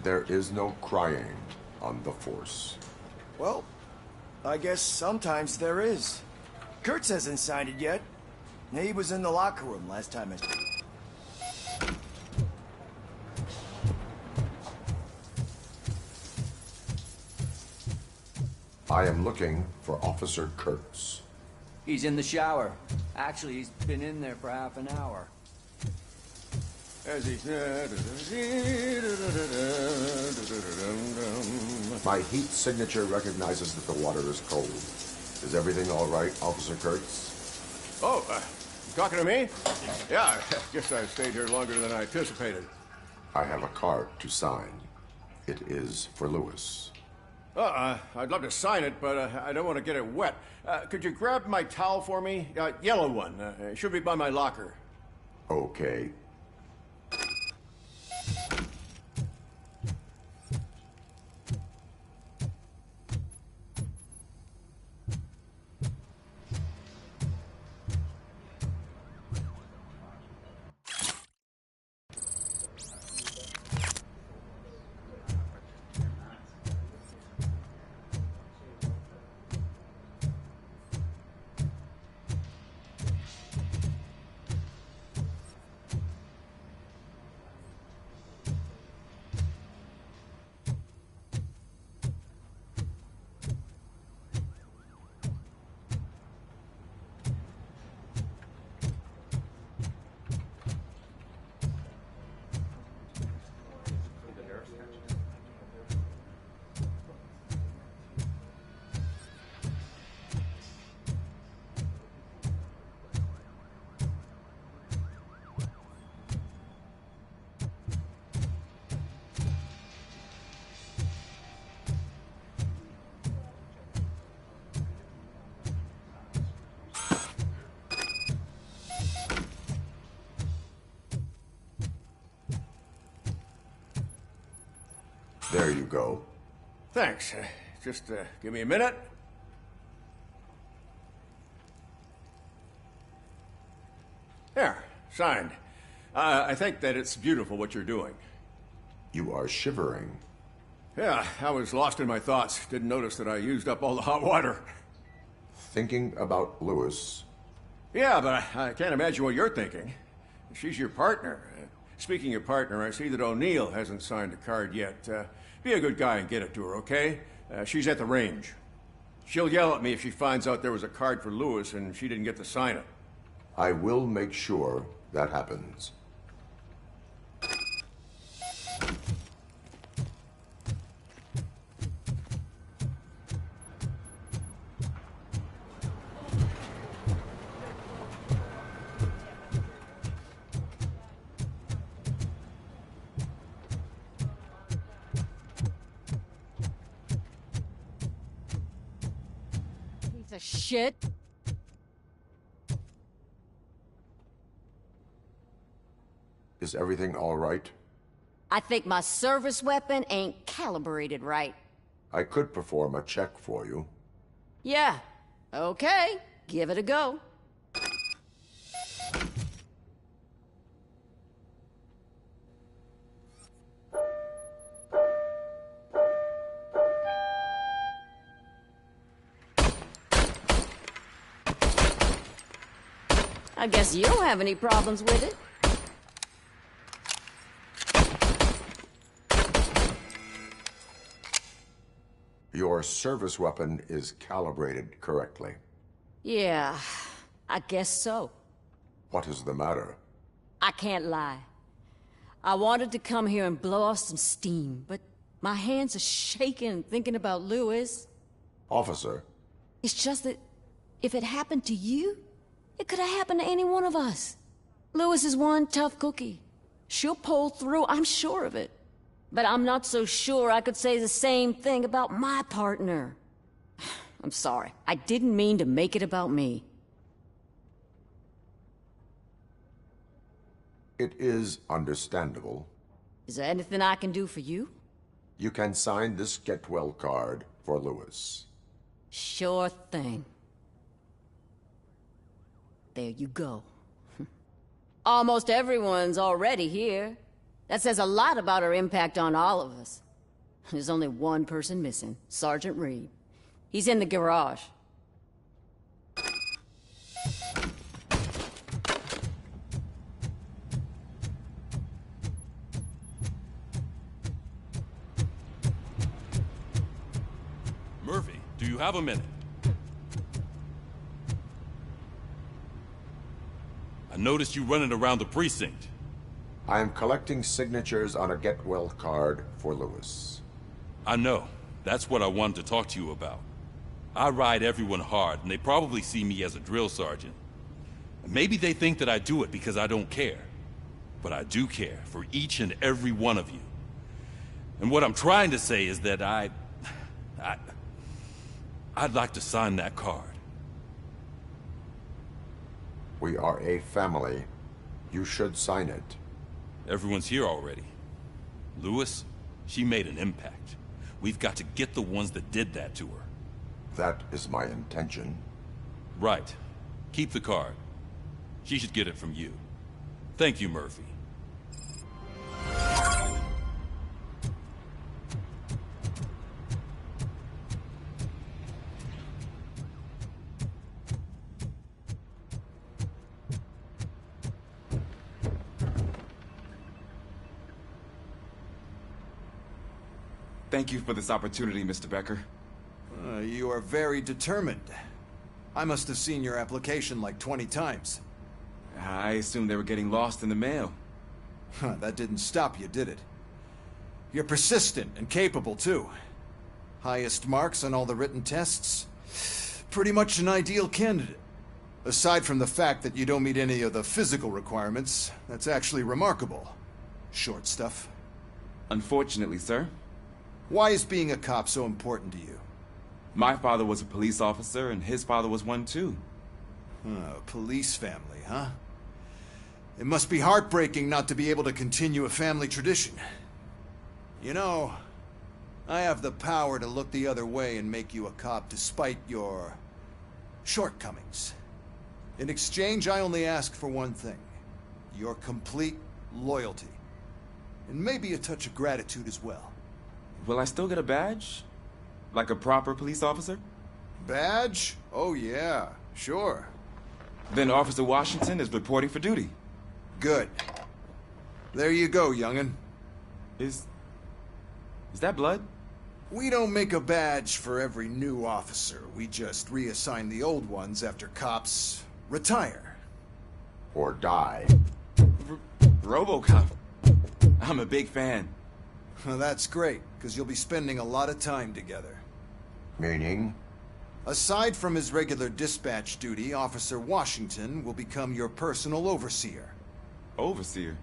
There is no crying on the Force. Well, I guess sometimes there is. Kurtz hasn't signed it yet. He was in the locker room last time I... I am looking for Officer Kurtz. He's in the shower. Actually, he's been in there for half an hour. My heat signature recognizes that the water is cold. Is everything all right, Officer Kurtz? Oh, talking to me? Yeah, I guess I stayed here longer than I anticipated. I have a card to sign. It is for Lewis. I'd love to sign it, but I don't want to get it wet. Could you grab my towel for me? Yellow one. It should be by my locker. Okay. There you go. Thanks. Just give me a minute. There, signed. I think that it's beautiful what you're doing. You are shivering. Yeah, I was lost in my thoughts. Didn't notice that I used up all the hot water. Thinking about Lewis. Yeah, but I can't imagine what you're thinking. She's your partner. Speaking of partner, I see that O'Neill hasn't signed a card yet. Be a good guy and get it to her, okay? She's at the range. She'll yell at me if she finds out there was a card for Lewis and she didn't get to sign it. I will make sure that happens. Piece of shit. Is everything all right? I think my service weapon ain't calibrated right. I could perform a check for you. Yeah. Okay. Give it a go. I guess you don't have any problems with it. Your service weapon is calibrated correctly. Yeah, I guess so. What is the matter? I can't lie. I wanted to come here and blow off some steam, but my hands are shaking thinking about Lewis. Officer. It's just that if it happened to you, it could have happened to any one of us. Lewis is one tough cookie. She'll pull through, I'm sure of it. But I'm not so sure I could say the same thing about my partner. I'm sorry. I didn't mean to make it about me. It is understandable. Is there anything I can do for you? You can sign this Get Well card for Lewis. Sure thing. There you go. Almost everyone's already here. That says a lot about her impact on all of us. There's only one person missing, Sergeant Reed. He's in the garage. Murphy, do you have a minute? I noticed you running around the precinct. I am collecting signatures on a Get Well card for Lewis. I know. That's what I wanted to talk to you about. I ride everyone hard, and they probably see me as a drill sergeant. Maybe they think that I do it because I don't care. But I do care for each and every one of you. And what I'm trying to say is that I'd like to sign that card. We are a family. You should sign it. Everyone's here already. Lewis, she made an impact. We've got to get the ones that did that to her. That is my intention. Right. Keep the card. She should get it from you. Thank you, Murphy. Thank you for this opportunity, Mr. Becker. You are very determined. I must have seen your application like 20 times. I assumed they were getting lost in the mail. That didn't stop you, did it? You're persistent and capable, too. Highest marks on all the written tests. Pretty much an ideal candidate. Aside from the fact that you don't meet any of the physical requirements, that's actually remarkable. Short stuff. Unfortunately, sir. Why is being a cop so important to you? My father was a police officer, and his father was one too. A police family, huh? It must be heartbreaking not to be able to continue a family tradition. You know, I have the power to look the other way and make you a cop despite your shortcomings. In exchange, I only ask for one thing. Your complete loyalty. And maybe a touch of gratitude as well. Will I still get a badge? Like a proper police officer? Badge? Oh yeah, sure. Then Officer Washington is reporting for duty. Good. There you go, young'un. Is that blood? We don't make a badge for every new officer. We just reassign the old ones after cops retire. Or die. Robocop. I'm a big fan. Well, that's great, because you'll be spending a lot of time together. Meaning? Aside from his regular dispatch duty, Officer Washington will become your personal overseer. Overseer?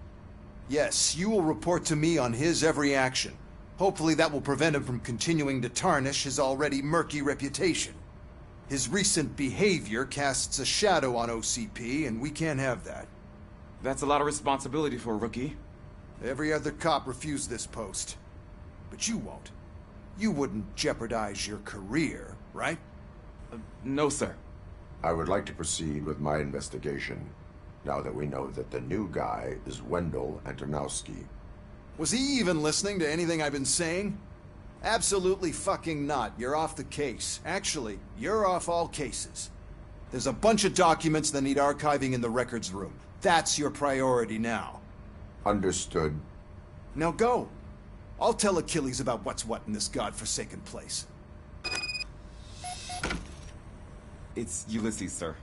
Yes, you will report to me on his every action. Hopefully that will prevent him from continuing to tarnish his already murky reputation. His recent behavior casts a shadow on OCP, and we can't have that. That's a lot of responsibility for a rookie. Every other cop refused this post. But you won't. You wouldn't jeopardize your career, right? No, sir. I would like to proceed with my investigation, now that we know that the new guy is Wendell Antonowski. Was he even listening to anything I've been saying? Absolutely fucking not. You're off the case. Actually, you're off all cases. There's a bunch of documents that need archiving in the records room. That's your priority now. Understood. Now go. I'll tell Achilles about what's what in this godforsaken place. It's Ulysses, sir.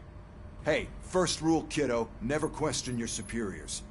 Hey, first rule, kiddo, never question your superiors.